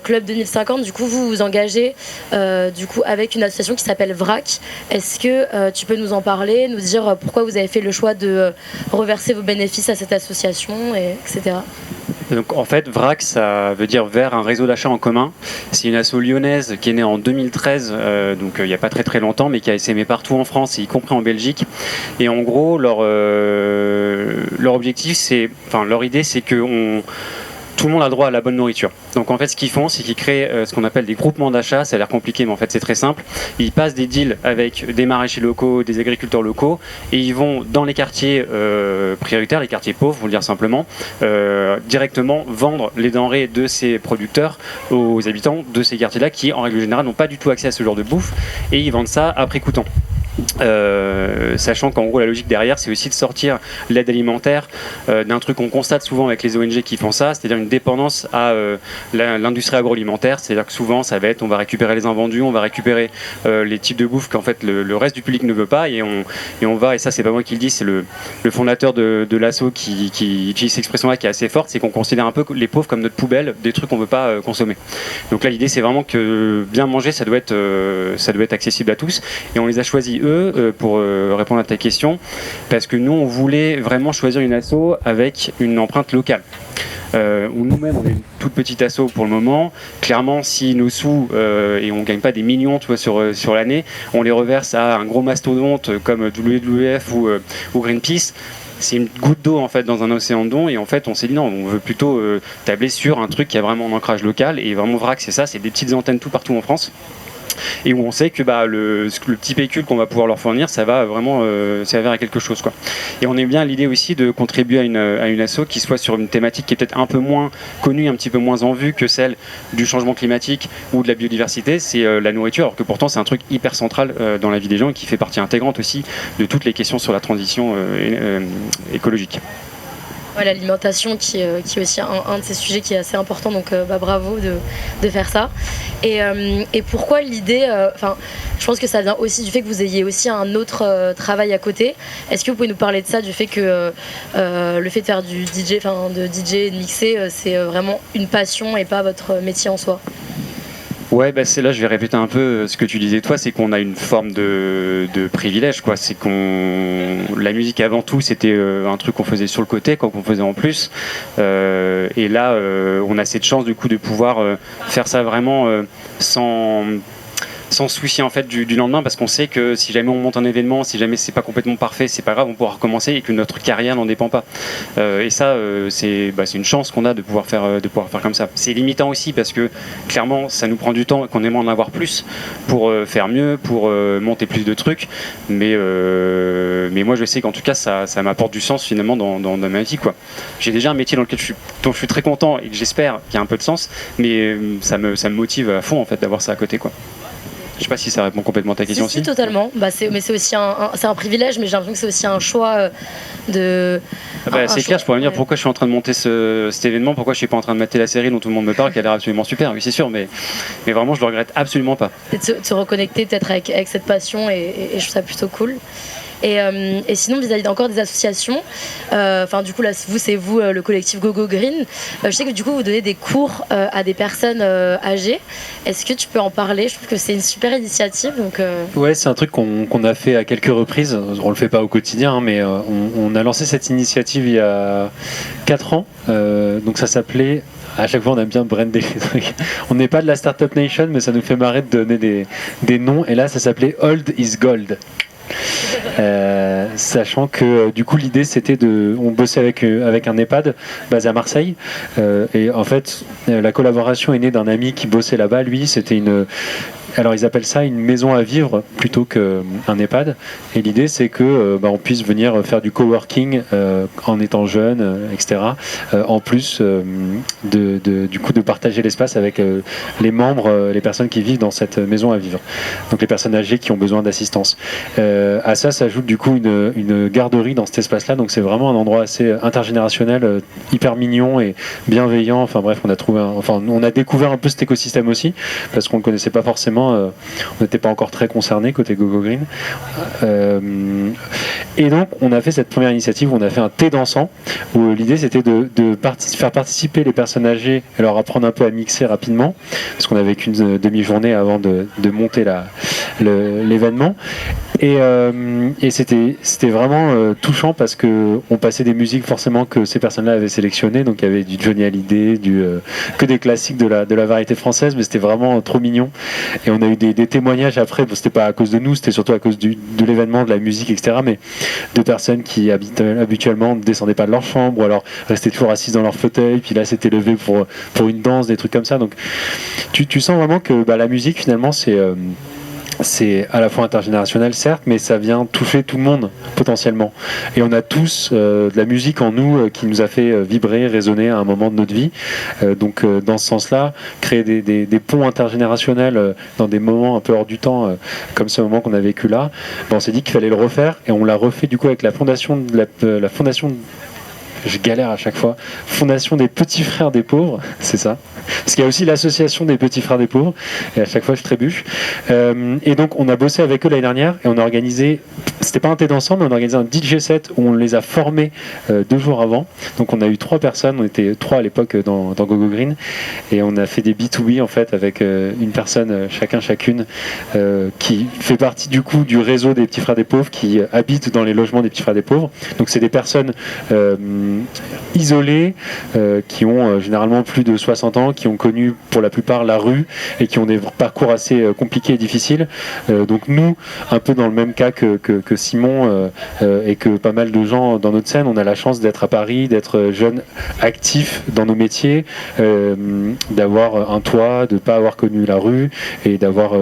Club 2050, du coup vous engagez avec une association qui s'appelle VRAC. Est-ce que tu peux nous en parler, nous dire pourquoi vous avez fait le choix de reverser vos bénéfices à cette association, etc. Donc en fait, VRAC, ça veut dire vers un réseau d'achat en commun. C'est une asso lyonnaise qui est née en 2013, donc il n'y a pas très très longtemps, mais qui a essaimé partout en France, y compris en Belgique. Et en gros, leur objectif, leur idée, c'est que tout le monde a droit à la bonne nourriture. Donc en fait, ce qu'ils font, c'est qu'ils créent ce qu'on appelle des groupements d'achat. Ça a l'air compliqué, mais en fait, c'est très simple. Ils passent des deals avec des maraîchers locaux, des agriculteurs locaux, et ils vont dans les quartiers prioritaires, les quartiers pauvres, pour le dire simplement, directement vendre les denrées de ces producteurs aux habitants de ces quartiers-là qui, en règle générale, n'ont pas du tout accès à ce genre de bouffe, et ils vendent ça à prix coûtant. Sachant qu'en gros la logique derrière c'est aussi de sortir l'aide alimentaire d'un truc qu'on constate souvent avec les ONG qui font ça, c'est-à-dire une dépendance à l'industrie agroalimentaire, c'est-à-dire que souvent ça va être on va récupérer les invendus, on va récupérer les types de bouffe qu'en fait le reste du public ne veut pas et on va, et ça c'est pas moi qui le dis, c'est le fondateur de l'asso qui utilise cette expression là qui est assez forte, c'est qu'on considère un peu les pauvres comme notre poubelle, des trucs qu'on veut pas consommer. Donc là l'idée c'est vraiment que bien manger ça doit être accessible à tous et on les a choisis eux pour répondre à ta question parce que nous on voulait vraiment choisir une asso avec une empreinte locale. Où nous-mêmes on est une toute petite asso pour le moment. Clairement, si nos sous et on gagne pas des millions, tu vois, sur l'année, on les reverse à un gros mastodonte comme WWF ou Greenpeace. C'est une goutte d'eau en fait dans un océan de dons et en fait on s'est dit non, on veut plutôt tabler sur un truc qui a vraiment un ancrage local et vraiment VRAC c'est ça, c'est des petites antennes tout partout en France. Et où on sait que le petit pécule qu'on va pouvoir leur fournir, ça va vraiment servir à quelque chose, quoi. Et on aime bien l'idée aussi de contribuer à une asso qui soit sur une thématique qui est peut-être un peu moins connue, un petit peu moins en vue que celle du changement climatique ou de la biodiversité, c'est la nourriture, alors que pourtant c'est un truc hyper central dans la vie des gens et qui fait partie intégrante aussi de toutes les questions sur la transition écologique. Ouais, l'alimentation qui est aussi un de ces sujets qui est assez important, donc bravo de faire ça. Et pourquoi l'idée, je pense que ça vient aussi du fait que vous ayez aussi un autre travail à côté. Est-ce que vous pouvez nous parler de ça, du fait que le fait de faire du DJ, de DJ et de mixer, c'est vraiment une passion et pas votre métier en soi? Ouais, c'est là, je vais répéter un peu ce que tu disais toi, c'est qu'on a une forme de privilège, quoi. C'est la musique avant tout, c'était un truc qu'on faisait sur le côté, qu'on faisait en plus. Et là, on a cette chance du coup de pouvoir faire ça vraiment sans souci en fait du lendemain, parce qu'on sait que si jamais on monte un événement, si jamais c'est pas complètement parfait, c'est pas grave, on pourra recommencer et que notre carrière n'en dépend pas. Et ça, c'est une chance qu'on a de pouvoir faire comme ça. C'est limitant aussi parce que clairement, ça nous prend du temps et qu'on aimerait en avoir plus pour faire mieux, pour monter plus de trucs. Mais moi, je sais qu'en tout cas, ça m'apporte du sens finalement dans ma vie, quoi. J'ai déjà un métier dont je suis très content et que j'espère qu'il y a un peu de sens, mais ça me motive à fond en fait d'avoir ça à côté, quoi. Je sais pas si ça répond complètement à ta question aussi. Si, totalement. Mais c'est aussi un privilège, mais j'ai l'impression que c'est aussi un choix de. C'est clair, je pourrais me dire pourquoi je suis en train de monter cet événement, pourquoi je suis pas en train de mater la série dont tout le monde me parle, qui a l'air absolument super, oui c'est sûr, mais vraiment je le regrette absolument pas. Et de se reconnecter peut-être avec cette passion et je trouve ça plutôt cool. Et sinon, vis-à-vis encore des associations, du coup, là, c'est vous, le collectif GoGo Green. Je sais que du coup, vous donnez des cours à des personnes âgées. Est-ce que tu peux en parler? Je trouve que c'est une super initiative. Ouais, c'est un truc qu'on a fait à quelques reprises. On le fait pas au quotidien, mais on a lancé cette initiative il y a 4 ans. Donc ça s'appelait... À chaque fois, on aime bien brander les trucs. On n'est pas de la Startup Nation, mais ça nous fait marrer de donner des noms. Et là, ça s'appelait Old is Gold. Sachant que du coup l'idée c'était on bossait avec un EHPAD basé à Marseille et en fait la collaboration est née d'un ami qui bossait là-bas. Lui c'était alors ils appellent ça une maison à vivre plutôt qu'un EHPAD, et l'idée c'est que on puisse venir faire du coworking en étant jeune, etc. En plus du coup de partager l'espace avec les membres, les personnes qui vivent dans cette maison à vivre, donc les personnes âgées qui ont besoin d'assistance. À ça s'ajoute du coup une garderie dans cet espace-là, donc c'est vraiment un endroit assez intergénérationnel, hyper mignon et bienveillant. Enfin bref, on a découvert un peu cet écosystème aussi parce qu'on ne le connaissait pas forcément. On n'était pas encore très concernés côté GoGo Green. Et donc on a fait cette première initiative où on a fait un thé dansant où l'idée c'était de faire participer les personnes âgées et leur apprendre un peu à mixer rapidement parce qu'on avait qu'une demi-journée avant de monter l'événement. Et c'était vraiment touchant parce qu'on passait des musiques forcément que ces personnes-là avaient sélectionnées, donc il y avait du Johnny Hallyday, que des classiques de la variété française, mais c'était vraiment trop mignon. Et on a eu des témoignages après, c'était pas à cause de nous, c'était surtout à cause de l'événement, de la musique, etc. Mais de personnes qui habituellement ne descendaient pas de leur chambre, ou alors restaient toujours assises dans leur fauteuil, puis là s'étaient levées pour une danse, des trucs comme ça. Donc tu sens vraiment que la musique finalement c'est à la fois intergénérationnel certes, mais ça vient toucher tout le monde potentiellement. Et on a tous de la musique en nous qui nous a fait vibrer, résonner à un moment de notre vie. Donc dans ce sens-là, créer des ponts intergénérationnels dans des moments un peu hors du temps, comme ce moment qu'on a vécu là, on s'est dit qu'il fallait le refaire et on l'a refait du coup avec la fondation la fondation. Je galère à chaque fois. Fondation des Petits Frères des Pauvres, c'est ça. Parce qu'il y a aussi l'association des Petits Frères des Pauvres, et à chaque fois je trébuche. Et donc on a bossé avec eux l'année dernière, et on a organisé, c'était pas un thé dansant, mais on a organisé un DJ set où on les a formés 2 jours avant. Donc on a eu 3 personnes, on était 3 à l'époque dans GoGo Green, et on a fait des B2B en fait avec une personne chacune qui fait partie du coup du réseau des Petits Frères des Pauvres, qui habitent dans les logements des Petits Frères des Pauvres. Donc c'est des personnes isolés, qui ont généralement plus de 60 ans, qui ont connu pour la plupart la rue et qui ont des parcours assez compliqués et difficiles. Donc nous, un peu dans le même cas que Simon et que pas mal de gens dans notre scène, on a la chance d'être à Paris, d'être jeunes actifs dans nos métiers, d'avoir un toit, de ne pas avoir connu la rue et d'avoir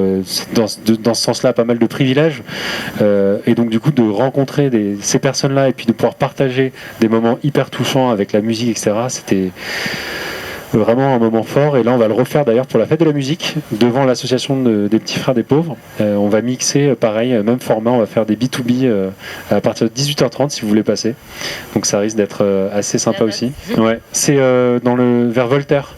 dans ce sens-là pas mal de privilèges. Et donc du coup de rencontrer ces personnes-là et puis de pouvoir partager des moments hyper touchants avec la musique, etc. C'était vraiment un moment fort, et là on va le refaire d'ailleurs pour la fête de la musique devant l'association des Petits Frères des Pauvres. On va mixer pareil, même format, on va faire des B2B à partir de 18h30 si vous voulez passer, donc ça risque d'être assez sympa aussi. Ouais, c'est vers Voltaire.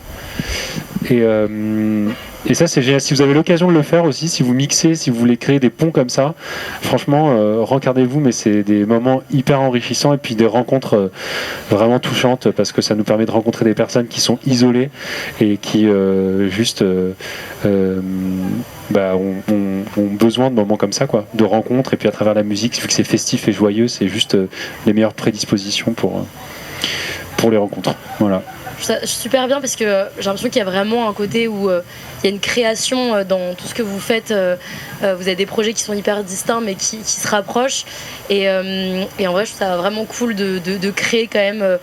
Et ça c'est génial, si vous avez l'occasion de le faire aussi, si vous mixez, si vous voulez créer des ponts comme ça, franchement rencardez-vous, mais c'est des moments hyper enrichissants et puis des rencontres vraiment touchantes, parce que ça nous permet de rencontrer des personnes qui sont isolées et qui ont besoin de moments comme ça, quoi, de rencontres, et puis à travers la musique, vu que c'est festif et joyeux, c'est juste les meilleures prédispositions pour les rencontres. Voilà. Ça, super bien, parce que j'ai l'impression qu'il y a vraiment un côté où il y a une création dans tout ce que vous faites. Vous avez des projets qui sont hyper distincts mais qui se rapprochent, et en vrai je trouve ça vraiment cool de créer quand même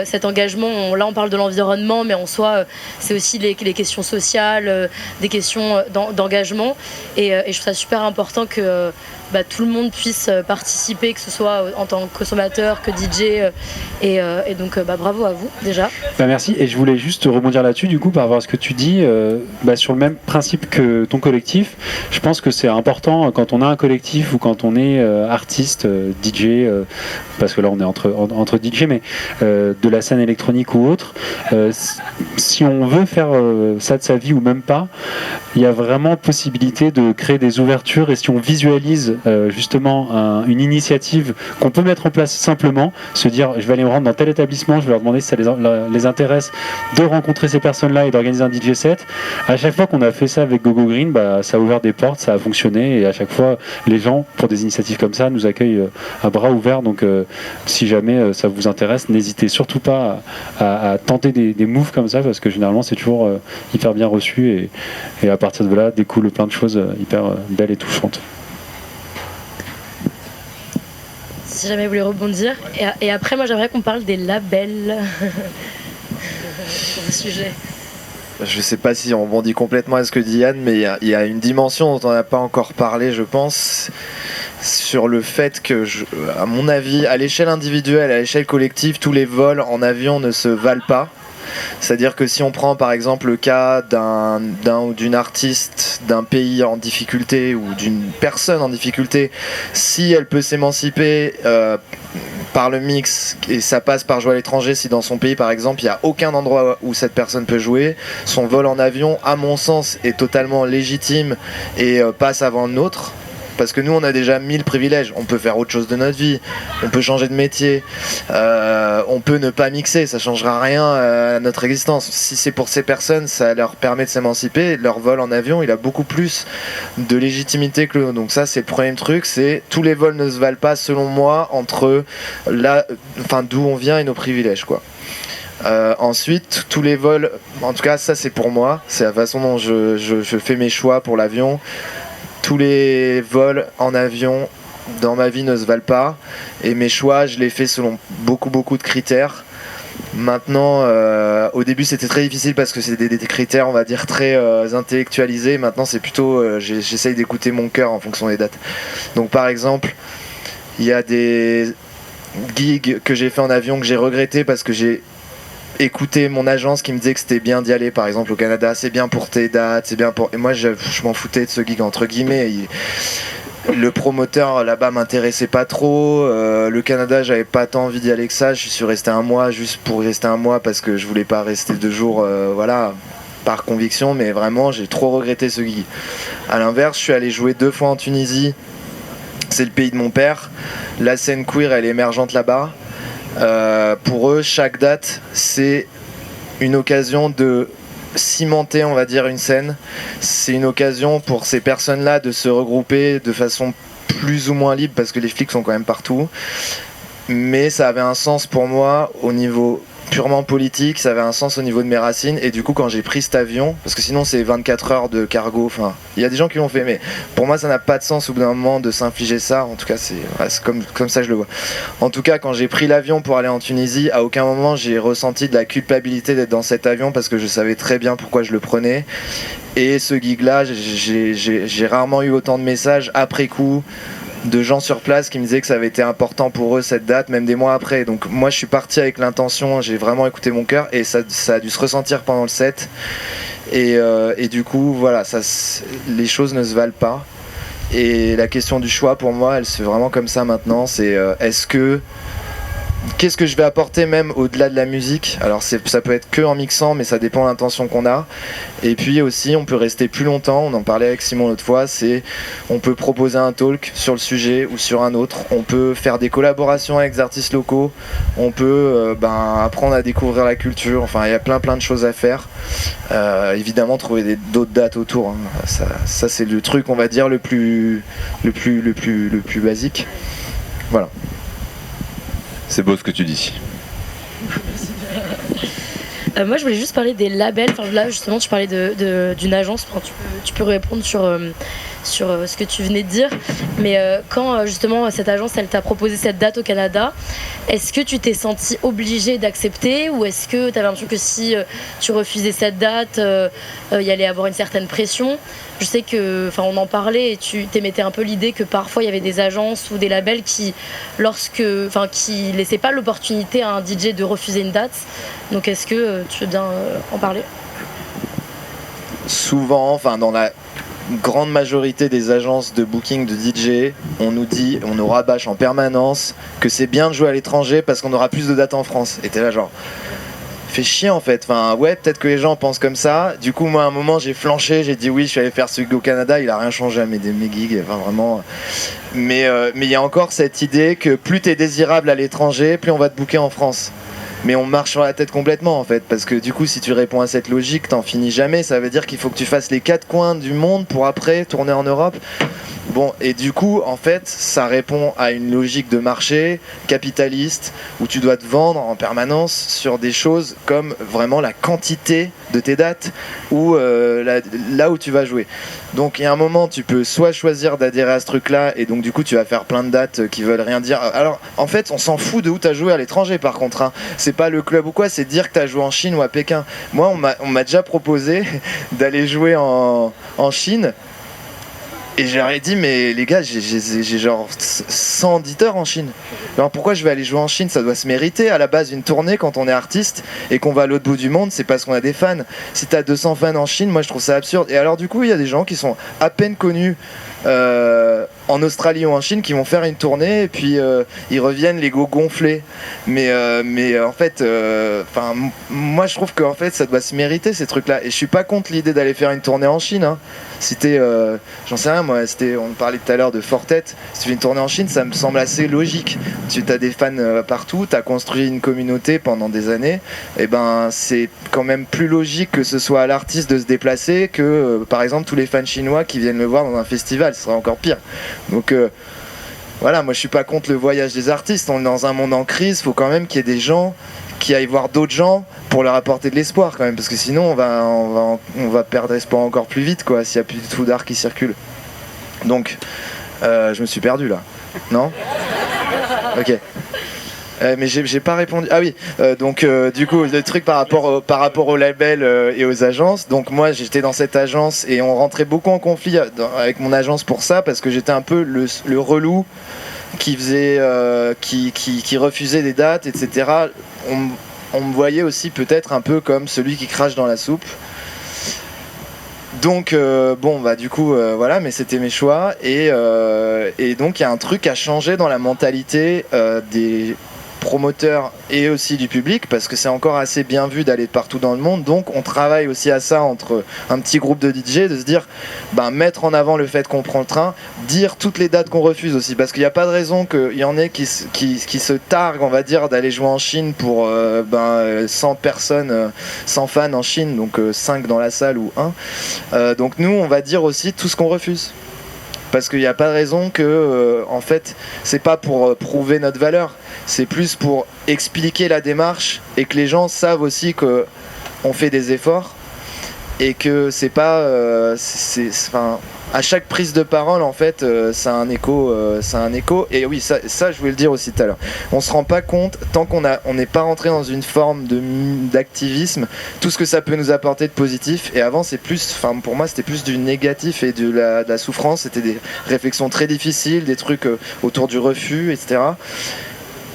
cet engagement. Là on parle de l'environnement, mais en soi c'est aussi les questions sociales, des questions d'engagement, et je trouve ça super important que tout le monde puisse participer, que ce soit en tant que consommateur, que DJ, et donc bravo à vous déjà. Merci, et je voulais juste rebondir là-dessus du coup par rapport à ce que tu dis, sur le même principe que ton collectif. Je pense que c'est important quand on a un collectif ou quand on est artiste, DJ, parce que là on est entre DJ, mais de la scène électronique ou autre, si on veut faire ça de sa vie ou même pas, il y a vraiment possibilité de créer des ouvertures, et si on visualise justement une initiative qu'on peut mettre en place simplement, se dire je vais aller me rendre dans tel établissement, je vais leur demander si ça les intéresse de rencontrer ces personnes-là et d'organiser un DJ set. À chaque fois qu'on a fait ça avec GoGo Green, ça a ouvert des portes, ça a fonctionné, et à chaque fois les gens, pour des initiatives comme ça, nous accueillent à bras ouverts. Donc si jamais ça vous intéresse, n'hésitez surtout pas à tenter des moves comme ça, parce que généralement c'est toujours hyper bien reçu, et à partir de là découlent plein de choses hyper belles et touchantes. Si jamais vous voulez rebondir. Et après, moi j'aimerais qu'on parle des labels sur le sujet. Je sais pas si on rebondit complètement à ce que dit Yann, mais il y a une dimension dont on n'a pas encore parlé, je pense, sur le fait que, à mon avis, à l'échelle individuelle, à l'échelle collective, tous les vols en avion ne se valent pas. C'est-à-dire que si on prend par exemple le cas d'un ou d'une artiste d'un pays en difficulté, ou d'une personne en difficulté, si elle peut s'émanciper par le mix, et ça passe par jouer à l'étranger, si dans son pays par exemple il n'y a aucun endroit où cette personne peut jouer, son vol en avion à mon sens est totalement légitime et passe avant le nôtre. Parce que nous on a déjà 1000 privilèges, on peut faire autre chose de notre vie, on peut changer de métier, on peut ne pas mixer, ça changera rien à notre existence. Si c'est pour ces personnes, ça leur permet de s'émanciper, leur vol en avion il a beaucoup plus de légitimité que le... Donc ça c'est le premier truc, c'est tous les vols ne se valent pas selon moi entre d'où on vient et nos privilèges, quoi. Ensuite, tous les vols, en tout cas ça c'est pour moi, c'est la façon dont je fais mes choix pour l'avion. Tous les vols en avion dans ma vie ne se valent pas, et mes choix je les fais selon beaucoup de critères, Maintenant, au début c'était très difficile parce que c'est des critères, on va dire, très intellectualisés. Maintenant c'est plutôt, j'essaye d'écouter mon cœur en fonction des dates. Donc par exemple, il y a des gigs que j'ai fait en avion que j'ai regretté parce que j'ai écouté mon agence qui me disait que c'était bien d'y aller. Par exemple au Canada, c'est bien pour tes dates, c'est bien pour... Et moi je m'en foutais de ce gig entre guillemets. Le promoteur là-bas m'intéressait pas trop. Le Canada, j'avais pas tant envie d'y aller que ça. Je suis resté un mois juste pour rester un mois parce que je voulais pas rester 2 jours, voilà, par conviction. Mais vraiment, j'ai trop regretté ce gig. À l'inverse, je suis allé jouer 2 fois en Tunisie. C'est le pays de mon père. La scène queer, elle est émergente là-bas. Pour eux, chaque date, c'est une occasion de cimenter, on va dire, une scène. C'est une occasion pour ces personnes-là de se regrouper de façon plus ou moins libre parce que les flics sont quand même partout. Mais ça avait un sens pour moi au niveau purement politique, ça avait un sens au niveau de mes racines. Et du coup, quand j'ai pris cet avion, parce que sinon c'est 24 heures de cargo, enfin, il y a des gens qui l'ont fait, mais pour moi ça n'a pas de sens au bout d'un moment de s'infliger ça. En tout cas, c'est comme ça je le vois. En tout cas, quand j'ai pris l'avion pour aller en Tunisie, à aucun moment j'ai ressenti de la culpabilité d'être dans cet avion parce que je savais très bien pourquoi je le prenais. Et ce gig-là, j'ai rarement eu autant de messages après coup de gens sur place qui me disaient que ça avait été important pour eux cette date, même des mois après. Donc moi je suis parti avec l'intention, j'ai vraiment écouté mon cœur et ça a dû se ressentir pendant le set. Et du coup voilà, les choses ne se valent pas. Et la question du choix pour moi, elle se fait vraiment comme ça maintenant. C'est qu'est-ce que je vais apporter même au-delà de la musique. Alors ça peut être que en mixant, mais ça dépend de l'intention qu'on a. Et puis aussi on peut rester plus longtemps, on en parlait avec Simon l'autre fois, on peut proposer un talk sur le sujet ou sur un autre, on peut faire des collaborations avec des artistes locaux, on peut apprendre à découvrir la culture, enfin il y a plein de choses à faire. Évidemment trouver d'autres dates autour, hein. Ça c'est le truc, on va dire, le plus basique. Voilà. C'est beau ce que tu dis. Moi je voulais juste parler des labels. Enfin, là justement tu parlais d'une agence. Enfin, tu peux répondre sur ce que tu venais de dire. Mais quand justement cette agence elle t'a proposé cette date au Canada, est-ce que tu t'es senti obligé d'accepter ou est-ce que tu avais l'impression que si tu refusais cette date, il y allait avoir une certaine pression? Je sais que, enfin, on en parlait et tu t'émettais un peu l'idée que parfois il y avait des agences ou des labels qui laissaient pas l'opportunité à un DJ de refuser une date. Donc est-ce que tu veux bien en parler? Souvent, enfin dans la grande majorité des agences de booking de DJ, on nous rabâche en permanence que c'est bien de jouer à l'étranger parce qu'on aura plus de dates en France. Et t'es là genre, fait chier en fait. Enfin ouais, peut-être que les gens pensent comme ça. Du coup moi à un moment j'ai flanché, j'ai dit oui, je suis allé faire ce gig au Canada, il a rien changé à mes gigs, enfin vraiment. Mais il y a encore cette idée que plus t'es désirable à l'étranger, plus on va te booker en France. Mais on marche sur la tête complètement en fait, parce que du coup si tu réponds à cette logique, t'en finis jamais. Ça veut dire qu'il faut que tu fasses les 4 coins du monde pour après tourner en Europe. Bon, et du coup en fait ça répond à une logique de marché capitaliste où tu dois te vendre en permanence sur des choses comme vraiment la quantité de tes dates ou là où tu vas jouer. Donc il y a un moment tu peux soit choisir d'adhérer à ce truc là et donc du coup tu vas faire plein de dates qui veulent rien dire. Alors en fait on s'en fout de où tu as joué à l'étranger par contre, hein. C'est pas le club ou quoi, c'est dire que tu as joué en Chine ou à Pékin. Moi on m'a déjà proposé d'aller jouer en Chine. Et j'aurais dit mais les gars j'ai genre 100 auditeurs en Chine. Alors pourquoi je vais aller jouer en Chine? Ça doit se mériter à la base une tournée quand on est artiste et qu'on va à l'autre bout du monde, c'est parce qu'on a des fans. Si t'as 200 fans en Chine, moi je trouve ça absurde. Et alors du coup il y a des gens qui sont à peine connus en Australie ou en Chine qui vont faire une tournée et puis ils reviennent l'ego gonflé. Mais en fait moi je trouve qu'en fait ça doit se mériter ces trucs là. Et je suis pas contre l'idée d'aller faire une tournée en Chine, hein. C'était j'en sais rien moi, on parlait tout à l'heure de Fortet. Si tu fais une tournée en Chine, ça me semble assez logique. Tu as des fans partout, tu as construit une communauté pendant des années, et ben c'est quand même plus logique que ce soit à l'artiste de se déplacer que par exemple tous les fans chinois qui viennent le voir dans un festival, ce serait encore pire. Donc voilà, moi je suis pas contre le voyage des artistes. On est dans un monde en crise, faut quand même qu'il y ait des gens qui aillent voir d'autres gens pour leur apporter de l'espoir quand même, parce que sinon on va perdre espoir encore plus vite quoi, s'il n'y a plus du tout d'art qui circule. Donc je me suis perdu là, non? Ok. Mais j'ai pas répondu. Ah oui, donc du coup le truc par rapport au label et aux agences. Donc moi j'étais dans cette agence et on rentrait beaucoup en conflit avec mon agence pour ça parce que j'étais un peu le relou qui faisait, qui refusait des dates, etc. On me voyait aussi peut-être un peu comme celui qui crache dans la soupe. Donc bon bah du coup voilà, mais c'était mes choix et donc il y a un truc à changer dans la mentalité des promoteurs et aussi du public parce que c'est encore assez bien vu d'aller partout dans le monde, donc on travaille aussi à ça entre un petit groupe de DJ, de se dire mettre en avant le fait qu'on prend le train, dire toutes les dates qu'on refuse aussi, parce qu'il n'y a pas de raison qu'il y en ait qui se targuent, on va dire, d'aller jouer en Chine pour 100 personnes, 100 fans en Chine, donc 5 dans la salle ou 1. Donc nous on va dire aussi tout ce qu'on refuse. Parce qu'il n'y a pas de raison que, en fait, c'est pas pour prouver notre valeur, c'est plus pour expliquer la démarche et que les gens savent aussi qu'on fait des efforts et que c'est pas, à chaque prise de parole, en fait, ça a un écho, Et oui, ça, je voulais le dire aussi tout à l'heure. On se rend pas compte tant qu'on n'est pas rentré dans une forme d'activisme, tout ce que ça peut nous apporter de positif. Et avant, pour moi, c'était plus du négatif et de la souffrance. C'était des réflexions très difficiles, des trucs autour du refus, etc.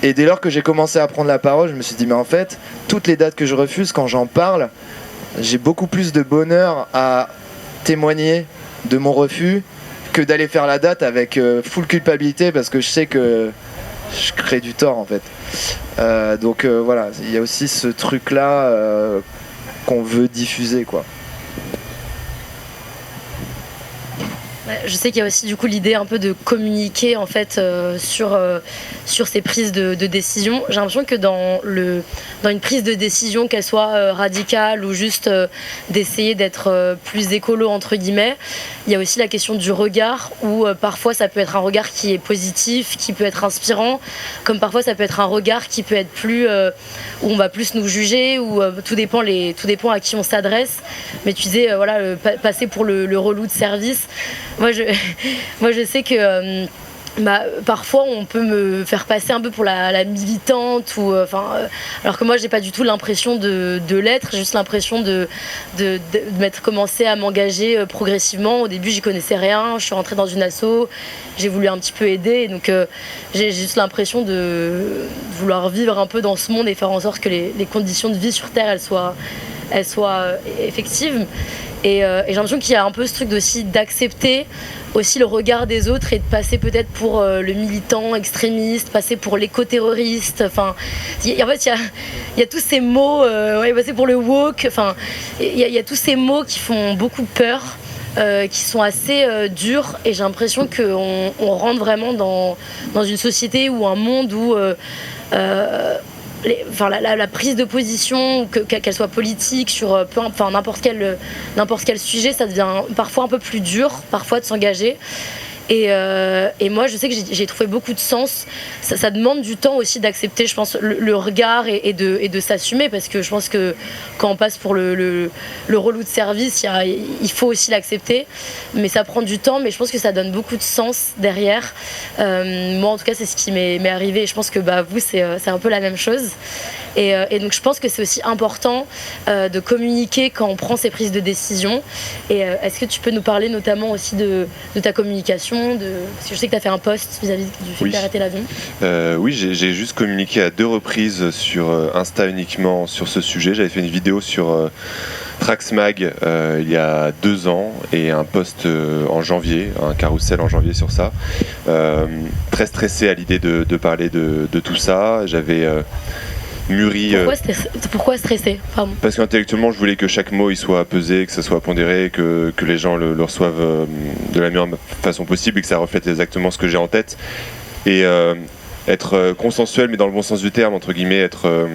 Et dès lors que j'ai commencé à prendre la parole, je me suis dit, mais en fait, toutes les dates que je refuse, quand j'en parle, j'ai beaucoup plus de bonheur à témoigner de mon refus que d'aller faire la date avec full culpabilité parce que je sais que je crée du tort en fait. Donc voilà, il y a aussi ce truc là qu'on veut diffuser quoi. Je sais qu'il y a aussi du coup l'idée un peu de communiquer en fait sur ces prises de décision. J'ai l'impression que dans une prise de décision, qu'elle soit radicale ou juste d'essayer d'être plus écolo entre guillemets, il y a aussi la question du regard où parfois ça peut être un regard qui est positif, qui peut être inspirant, comme parfois ça peut être un regard qui peut être plus où on va plus nous juger, où tout dépend à qui on s'adresse. Mais tu disais passer pour le relou de service. Moi je sais que parfois on peut me faire passer un peu pour la militante alors que moi j'ai pas du tout l'impression de l'être, j'ai juste l'impression de m'être commencé à m'engager progressivement. Au début j'y connaissais rien, je suis rentrée dans une asso, j'ai voulu un petit peu aider, donc j'ai juste l'impression de vouloir vivre un peu dans ce monde et faire en sorte que les conditions de vie sur Terre elles soient effectives. Et j'ai l'impression qu'il y a un peu ce truc aussi d'accepter aussi le regard des autres et de passer peut-être pour le militant extrémiste, passer pour l'éco-terroriste. Enfin, en fait, il y a tous ces mots, passer pour le woke. Enfin, il y a tous ces mots qui font beaucoup peur, qui sont assez durs. Et j'ai l'impression qu'on rentre vraiment dans une société ou un monde où la prise de position, qu'elle soit politique, sur n'importe quel sujet, ça devient parfois un peu plus dur, parfois de s'engager. Et moi, je sais que j'ai trouvé beaucoup de sens. Ça demande du temps aussi d'accepter, je pense, le regard et de s'assumer, parce que je pense que quand on passe pour le relou de service, il faut aussi l'accepter. Mais ça prend du temps, mais je pense que ça donne beaucoup de sens derrière. Moi, en tout cas, c'est ce qui m'est arrivé. Et je pense que vous, c'est un peu la même chose. Et donc, je pense que c'est aussi important de communiquer quand on prend ces prises de décision. Et est-ce que tu peux nous parler notamment aussi de ta communication? Parce que je sais que tu as fait un post vis-à-vis du fait d'arrêter l'avion. Oui, j'ai juste communiqué à 2 reprises sur Insta uniquement sur ce sujet. J'avais fait une vidéo sur Traxmag il y a 2 ans et un post en janvier, un carrousel en janvier sur ça. Très stressé à l'idée de parler de tout ça. J'avais mûri. Pourquoi stresser? Pardon. Parce qu'intellectuellement, je voulais que chaque mot il soit pesé, que ça soit pondéré, que les gens le reçoivent de la meilleure façon possible et que ça reflète exactement ce que j'ai en tête. Et être consensuel, mais dans le bon sens du terme, entre guillemets, que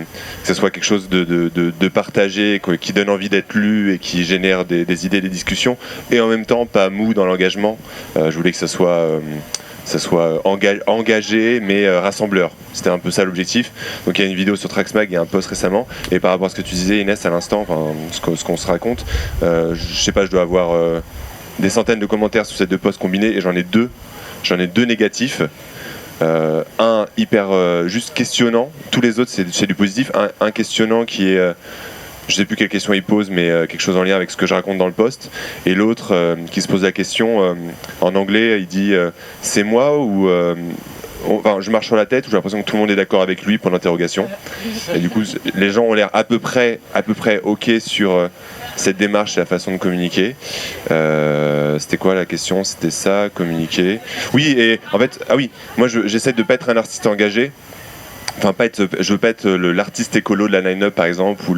ce soit quelque chose de partagé, qui donne envie d'être lu et qui génère des idées, des discussions, et en même temps pas mou dans l'engagement. Je voulais que ça soit engagé mais rassembleur. C'était un peu ça l'objectif. Donc il y a une vidéo sur Traxmag et un post récemment. Et par rapport à ce que tu disais, Inès, à l'instant, ce qu'on se raconte, je sais pas, je dois avoir des centaines de commentaires sur ces 2 posts combinés et j'en ai deux négatifs. un hyper juste questionnant, tous les autres c'est du positif, un questionnant qui est je sais plus quelle question il pose, mais quelque chose en lien avec ce que je raconte dans le post, et l'autre qui se pose la question en anglais, il dit c'est moi ou enfin, je marche sur la tête, ou j'ai l'impression que tout le monde est d'accord avec lui pour l'interrogation, et du coup les gens ont l'air à peu près ok sur cette démarche et la façon de communiquer. C'était quoi la question? C'était ça, communiquer. Oui, et en fait, moi j'essaie de pas être un artiste engagé. Enfin, je veux pas être l'artiste écolo de la line-up par exemple, ou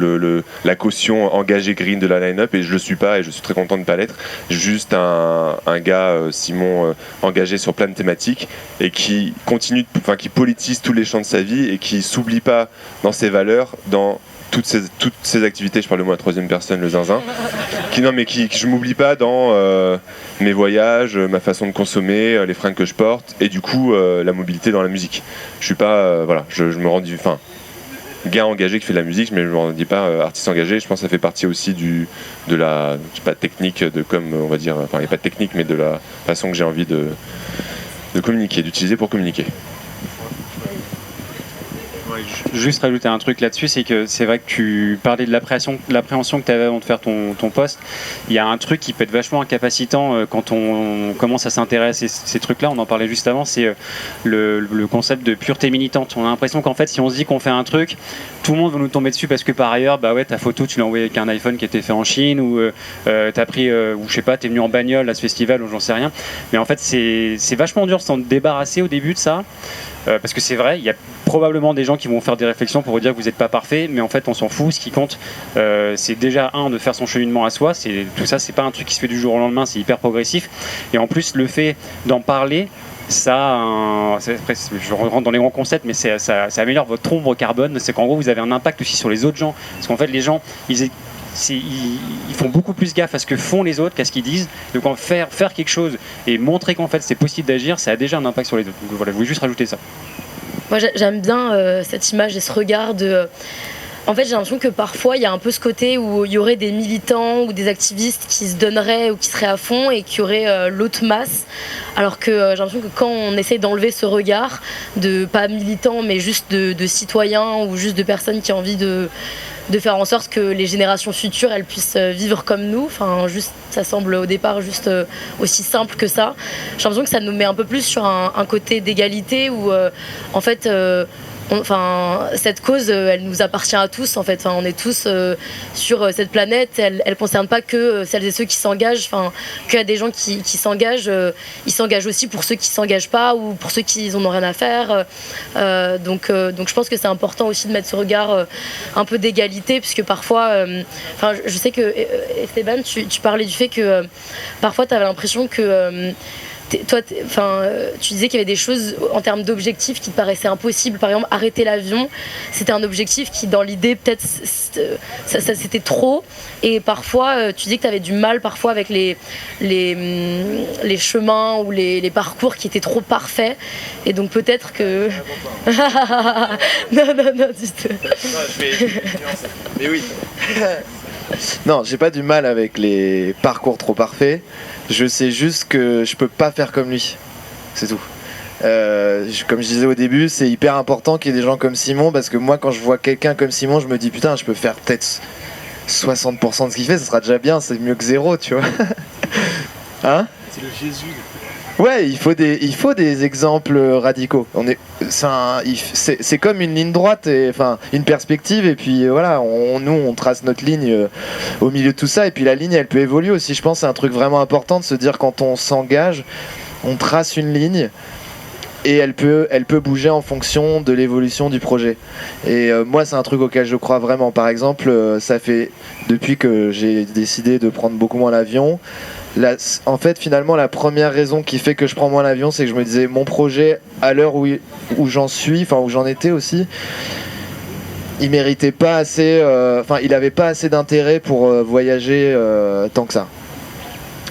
la caution engagée green de la line-up, et je le suis pas, et je suis très content de pas l'être. Juste un gars, Simon, engagé sur plein de thématiques, et qui qui politise tous les champs de sa vie, et qui s'oublie pas dans ses valeurs, dans toutes ces activités. Je parle de moi à troisième personne, le zinzin. Je m'oublie pas dans mes voyages, ma façon de consommer, les fringues que je porte, et du coup la mobilité dans la musique. Je suis pas je me rends gars engagé qui fait de la musique, mais je me dis pas artiste engagé. Je pense que ça fait partie aussi de la technique de on va dire, enfin il n'y a pas de technique, mais de la façon que j'ai envie de communiquer, d'utiliser pour communiquer. Juste rajouter un truc là-dessus, c'est que c'est vrai que tu parlais de l'appréhension que tu avais avant de faire ton post. Il y a un truc qui peut être vachement incapacitant quand on commence à s'intéresser à ces trucs-là, on en parlait juste avant, c'est le concept de pureté militante. On a l'impression qu'en fait, si on se dit qu'on fait un truc, tout le monde va nous tomber dessus parce que par ailleurs, ta photo, tu l'as envoyée avec un iPhone qui était fait en Chine, ou t'as pris, ou je sais pas, t'es venu en bagnole à ce festival, ou j'en sais rien. Mais en fait, c'est vachement dur de s'en débarrasser au début de ça. Parce que c'est vrai, il y a probablement des gens qui vont faire des réflexions pour vous dire que vous n'êtes pas parfait, mais en fait on s'en fout. Ce qui compte, c'est déjà de faire son cheminement à soi. Tout ça, c'est pas un truc qui se fait du jour au lendemain, c'est hyper progressif. Et en plus, le fait d'en parler, après, je rentre dans les grands concepts, mais ça améliore votre ombre carbone. C'est qu'en gros, vous avez un impact aussi sur les autres gens. Parce qu'en fait, les gens, ils font beaucoup plus gaffe à ce que font les autres qu'à ce qu'ils disent. Donc en faire quelque chose et montrer qu'en fait c'est possible d'agir, ça a déjà un impact sur les autres. Donc voilà, je voulais juste rajouter ça. Moi j'aime bien cette image et ce regard de... En fait, j'ai l'impression que parfois il y a un peu ce côté où il y aurait des militants ou des activistes qui se donneraient ou qui seraient à fond, et qui auraient l'autre masse, alors que j'ai l'impression que quand on essaye d'enlever ce regard de pas militant mais juste de citoyens, ou juste de personnes qui ont envie de faire en sorte que les générations futures elles puissent vivre comme nous, enfin juste, ça semble au départ juste aussi simple que ça. J'ai l'impression que ça nous met un peu plus sur un côté d'égalité où en fait cette cause, elle nous appartient à tous en fait. Enfin, on est tous sur cette planète. Elle concerne pas que celles et ceux qui s'engagent. Enfin, qu'il y a des gens qui s'engagent. Ils s'engagent aussi pour ceux qui s'engagent pas, ou pour ceux qui en ont rien à faire. Donc, je pense que c'est important aussi de mettre ce regard un peu d'égalité, puisque parfois, je sais que Esteban, tu parlais du fait que parfois, tu avais l'impression que tu disais qu'il y avait des choses en termes d'objectifs qui te paraissaient impossibles. Par exemple, arrêter l'avion, c'était un objectif qui, dans l'idée, peut-être, ça c'était trop. Et parfois, tu dis que tu avais du mal parfois avec les chemins ou les parcours qui étaient trop parfaits. Et donc peut-être que... non, du tout. Mais oui. Non, j'ai pas du mal avec les parcours trop parfaits. Je sais juste que je peux pas faire comme lui. C'est tout. Comme je disais au début, c'est hyper important qu'il y ait des gens comme Simon, parce que moi, quand je vois quelqu'un comme Simon, je me dis putain, je peux faire peut-être 60% de ce qu'il fait, ça sera déjà bien, c'est mieux que zéro, tu vois. Hein ? C'est le Jésus. Ouais, il faut des exemples radicaux. C'est comme une ligne droite, une perspective, et puis voilà, on trace notre ligne au milieu de tout ça, et puis la ligne elle peut évoluer aussi. Je pense que c'est un truc vraiment important de se dire, quand on s'engage, on trace une ligne, et elle peut bouger en fonction de l'évolution du projet. Et moi, c'est un truc auquel je crois vraiment. Par exemple, ça fait depuis que j'ai décidé de prendre beaucoup moins l'avion. En fait, finalement, la première raison qui fait que je prends moins l'avion, c'est que je me disais, mon projet, à l'heure où j'en suis, enfin où j'en étais aussi, il méritait pas assez, il avait pas assez d'intérêt pour voyager tant que ça.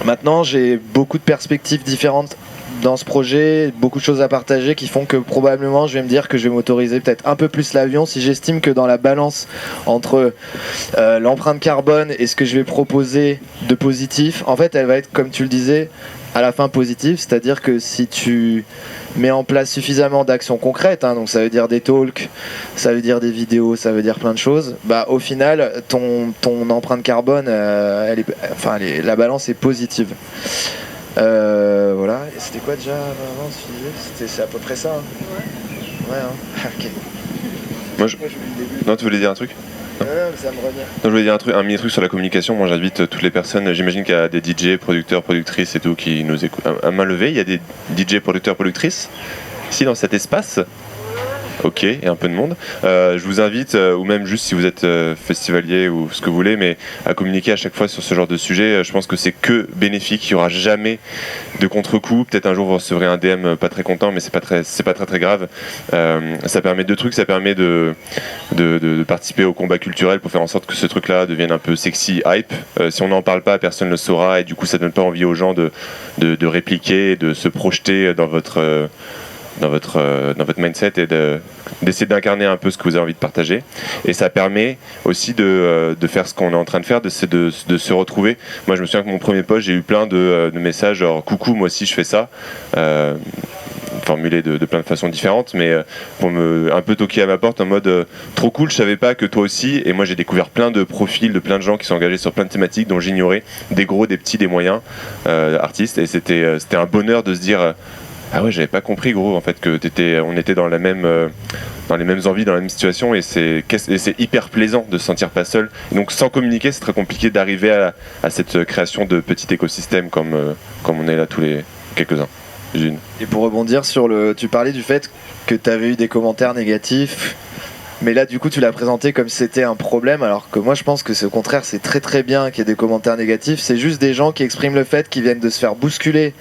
Maintenant, j'ai beaucoup de perspectives différentes dans ce projet beaucoup de choses à partager qui font que probablement je vais me dire que je vais m'autoriser peut-être un peu plus l'avion si j'estime que dans la balance entre l'empreinte carbone et ce que je vais proposer de positif, en fait elle va être, comme tu le disais, à la fin positive, c'est-à-dire que si tu mets en place suffisamment d'actions concrètes, donc ça veut dire des talks, ça veut dire des vidéos, ça veut dire plein de choses, bah au final ton empreinte carbone, la balance est positive. Voilà, et c'était quoi déjà avant ce sujet? C'est à peu près ça. Ouais, ok. Non, tu voulais dire un truc? Non, ça me revient. Non, je voulais dire un mini truc sur la communication. Moi, j'invite toutes les personnes. J'imagine qu'il y a des DJ, producteurs, productrices et tout qui nous écoutent. À main levée, il y a des DJ, producteurs, productrices ici dans cet espace. Ok, et un peu de monde. Je vous invite, ou même juste si vous êtes festivalier ou ce que vous voulez, mais à communiquer à chaque fois sur ce genre de sujet. Je pense que c'est que bénéfique. Il n'y aura jamais de contre-coup. Peut-être un jour vous recevrez un DM pas très content, mais c'est pas très grave. Ça permet deux trucs. Ça permet de participer au combat culturel pour faire en sorte que ce truc-là devienne un peu sexy, hype. Si on n'en parle pas, personne ne le saura, et du coup, ça donne pas envie aux gens de répliquer, de se projeter dans votre mindset et d'essayer d'incarner un peu ce que vous avez envie de partager. Et ça permet aussi de faire ce qu'on est en train de faire, de se retrouver. Moi, je me souviens que mon premier post, j'ai eu plein de messages genre « Coucou, moi aussi je fais ça », formulé de plein de façons différentes, mais pour me un peu toquer à ma porte en mode trop cool, je savais pas que toi aussi. Et moi j'ai découvert plein de profils de plein de gens qui sont engagés sur plein de thématiques dont j'ignorais, des gros, des petits, des moyens artistes, et c'était un bonheur de se dire ah ouais, j'avais pas compris gros en fait que on était dans les mêmes envies, dans la même situation, et c'est hyper plaisant de se sentir pas seul. Et donc sans communiquer, c'est très compliqué d'arriver à cette création de petit écosystème comme on est là tous les quelques-uns. Une. Et pour rebondir tu parlais du fait que tu avais eu des commentaires négatifs, mais là du coup tu l'as présenté comme si c'était un problème, alors que moi je pense que c'est au contraire, c'est très très bien qu'il y ait des commentaires négatifs. C'est juste des gens qui expriment le fait qu'ils viennent de se faire bousculer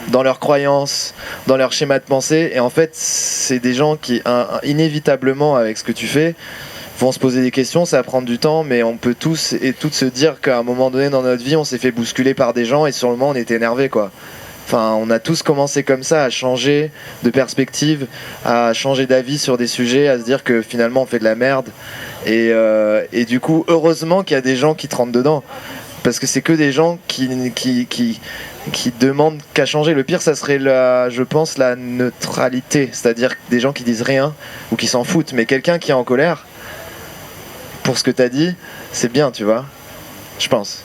dans leurs croyances, dans leur schéma de pensée, et en fait c'est des gens qui inévitablement avec ce que tu fais vont se poser des questions. Ça va prendre du temps, mais on peut tous et toutes se dire qu'à un moment donné dans notre vie on s'est fait bousculer par des gens et sur le moment on était énervé quoi. Enfin, on a tous commencé comme ça à changer de perspective, à changer d'avis sur des sujets, à se dire que finalement on fait de la merde. Et du coup, heureusement qu'il y a des gens qui te rentrent dedans. Parce que c'est que des gens qui demandent qu'à changer. Le pire, ça serait je pense, la neutralité. C'est-à-dire des gens qui disent rien ou qui s'en foutent. Mais quelqu'un qui est en colère, pour ce que t'as dit, c'est bien, tu vois. Je pense.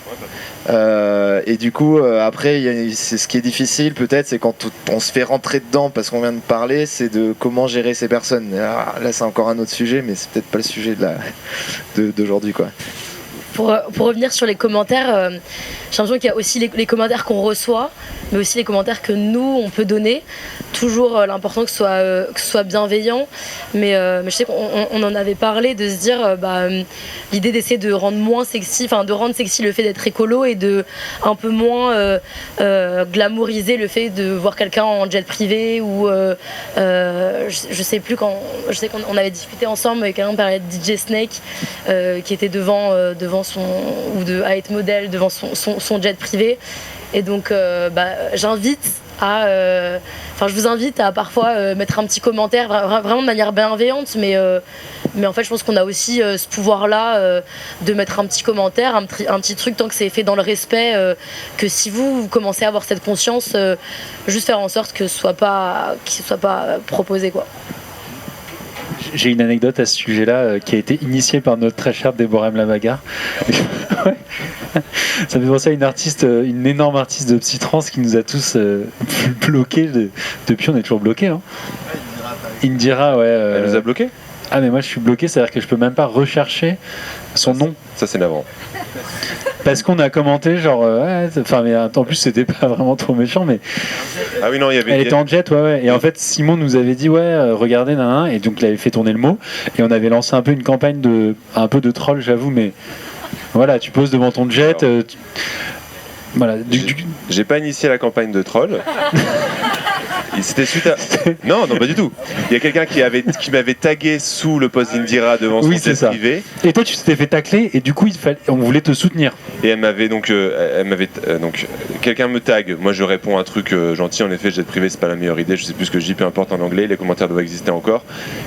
Et du coup après c'est ce qui est difficile peut-être, c'est quand on se fait rentrer dedans parce qu'on vient de parler, c'est de comment gérer ces personnes. Alors, là c'est encore un autre sujet, mais c'est peut-être pas le sujet d'aujourd'hui quoi. Pour revenir sur les commentaires, j'ai l'impression qu'il y a aussi les commentaires qu'on reçoit, mais aussi les commentaires que nous on peut donner. Toujours l'important que ce soit bienveillant, mais je sais qu'on en avait parlé, de se dire l'idée d'essayer de rendre moins sexy, enfin de rendre sexy le fait d'être écolo et de un peu moins glamouriser le fait de voir quelqu'un en jet privé ou je sais plus quand, je sais qu'on avait discuté ensemble avec quelqu'un parlait de DJ Snake qui était devant son, ou de Height Model devant son jet privé, et donc je vous invite à parfois mettre un petit commentaire vraiment de manière bienveillante, mais en fait je pense qu'on a aussi ce pouvoir là de mettre un petit commentaire, un petit truc, tant que c'est fait dans le respect, que si vous commencez à avoir cette conscience, juste faire en sorte que ce soit pas proposé quoi. J'ai une anecdote à ce sujet-là qui a été initiée par notre très chère Déborah M. Labagarre. Ouais. Ça me fait penser à une énorme artiste de psytrance qui nous a tous bloqués. Depuis, on est toujours bloqués. Hein. Indira, ouais. Elle nous a bloqués ? Ah, mais moi je suis bloqué, c'est-à-dire que je peux même pas rechercher son nom. Ça, c'est navrant. Parce qu'on a commenté genre mais en plus c'était pas vraiment trop méchant, mais ah oui non, il y avait elle était en jet, ouais. Et en fait Simon nous avait dit regardez nanana, et donc il avait fait tourner le mot et on avait lancé un peu une campagne un peu de troll, j'avoue, mais voilà, tu poses devant ton jet. Voilà. J'ai pas initié la campagne de troll. C'était suite à... Non, pas du tout. Il y a quelqu'un qui m'avait tagué sous le post d'Indira devant son test privé. Et toi, tu t'es fait tacler et du coup, on voulait te soutenir. Et elle m'avait donc quelqu'un me tag. Moi, je réponds un truc gentil. En effet, jet privé, c'est pas la meilleure idée. Je sais plus ce que je dis, peu importe en anglais. Les commentaires doivent exister encore.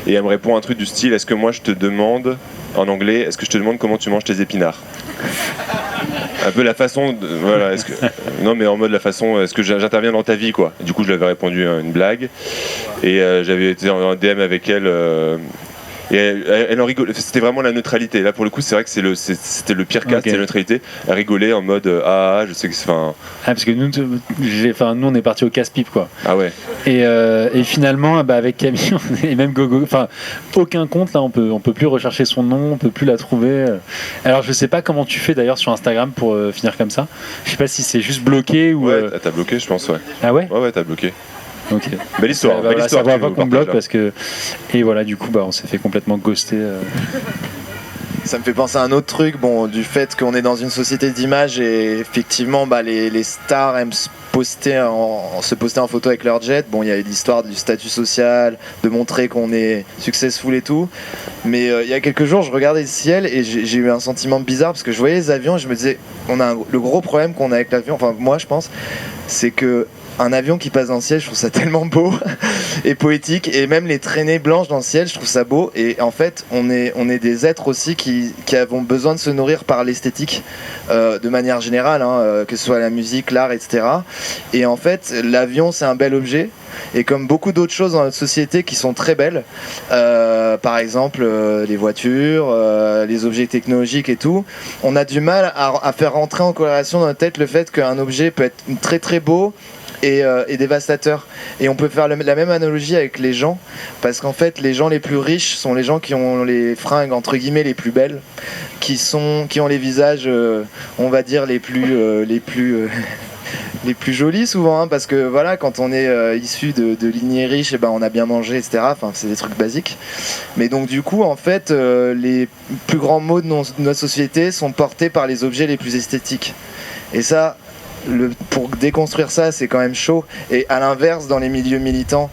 Et elle me répond un truc du style: est-ce que moi, je te demande en anglais, est-ce que je te demande comment tu manges tes épinards? Un peu la façon, voilà, non mais en mode la façon, est-ce que j'interviens dans ta vie quoi. Du coup je lui avais répondu à une blague et j'avais été en DM avec elle et elle en rigolait, c'était vraiment la neutralité. Là pour le coup c'est vrai que c'était le pire cas, c'était la neutralité. Elle rigolait en mode je sais que c'est... parce que nous on est parti au casse-pipe quoi. Ah ouais. Et finalement avec Camille et même Gogo, aucun compte là on peut plus rechercher son nom, on peut plus la trouver. Alors je sais pas comment tu fais d'ailleurs sur Instagram pour finir comme ça. Je sais pas si c'est juste bloqué ou... Ouais, t'as bloqué je pense, ouais. Ah ouais. Ouais t'as bloqué. Ok. Belle histoire. Ça va pas qu'on bloque parce que... Et voilà, du coup on s'est fait complètement ghoster. Ça me fait penser à un autre truc, du fait qu'on est dans une société d'image et effectivement les stars aiment se poster en photo avec leur jet. Il y a l'histoire du statut social, de montrer qu'on est successful et tout. Mais il y a quelques jours, je regardais le ciel et j'ai eu un sentiment bizarre parce que je voyais les avions et je me disais, le gros problème qu'on a avec l'avion, enfin moi je pense, c'est que un avion qui passe dans le ciel, je trouve ça tellement beau et poétique, et même les traînées blanches dans le ciel, je trouve ça beau. Et en fait, on est des êtres aussi qui avons besoin de se nourrir par l'esthétique de manière générale, que ce soit la musique, l'art, etc. Et en fait, l'avion, c'est un bel objet. Et comme beaucoup d'autres choses dans notre société qui sont très belles, par exemple les voitures, les objets technologiques et tout, on a du mal à faire rentrer en corrélation dans notre tête le fait qu'un objet peut être très très beau et dévastateur. Et on peut faire la même analogie avec les gens, parce qu'en fait les gens les plus riches sont les gens qui ont les fringues entre guillemets les plus belles, qui ont les visages on va dire les plus jolis souvent, parce que voilà, quand on est issu de lignées riches, on a bien mangé, etc. Enfin, c'est des trucs basiques. Mais donc du coup, en fait, les plus grands maux de notre société sont portés par les objets les plus esthétiques. Et ça, pour déconstruire ça, c'est quand même chaud. Et à l'inverse, dans les milieux militants,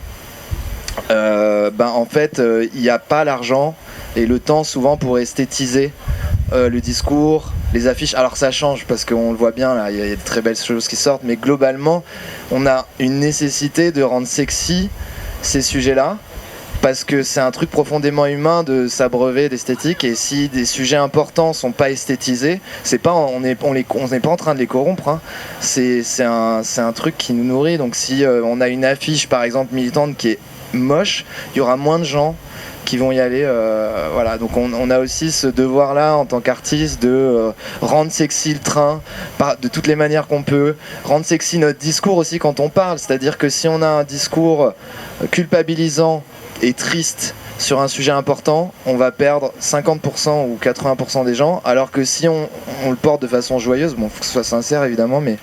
en fait, il n'y a pas l'argent et le temps souvent pour esthétiser le discours, les affiches. Alors ça change parce qu'on le voit bien là, il y a de très belles choses qui sortent, mais globalement on a une nécessité de rendre sexy ces sujets-là, parce que c'est un truc profondément humain de s'abreuver d'esthétique, et si des sujets importants sont pas esthétisés, on n'est pas en train de les corrompre, c'est un truc qui nous nourrit. Donc si on a une affiche par exemple militante qui est moche, il y aura moins de gens qui vont y aller, voilà. Donc on a aussi ce devoir là en tant qu'artiste de rendre sexy le train de toutes les manières qu'on peut, rendre sexy notre discours aussi quand on parle, c'est-à-dire que si on a un discours culpabilisant et triste sur un sujet important, on va perdre 50% ou 80% des gens, alors que si on le porte de façon joyeuse, faut que ce soit sincère évidemment, mais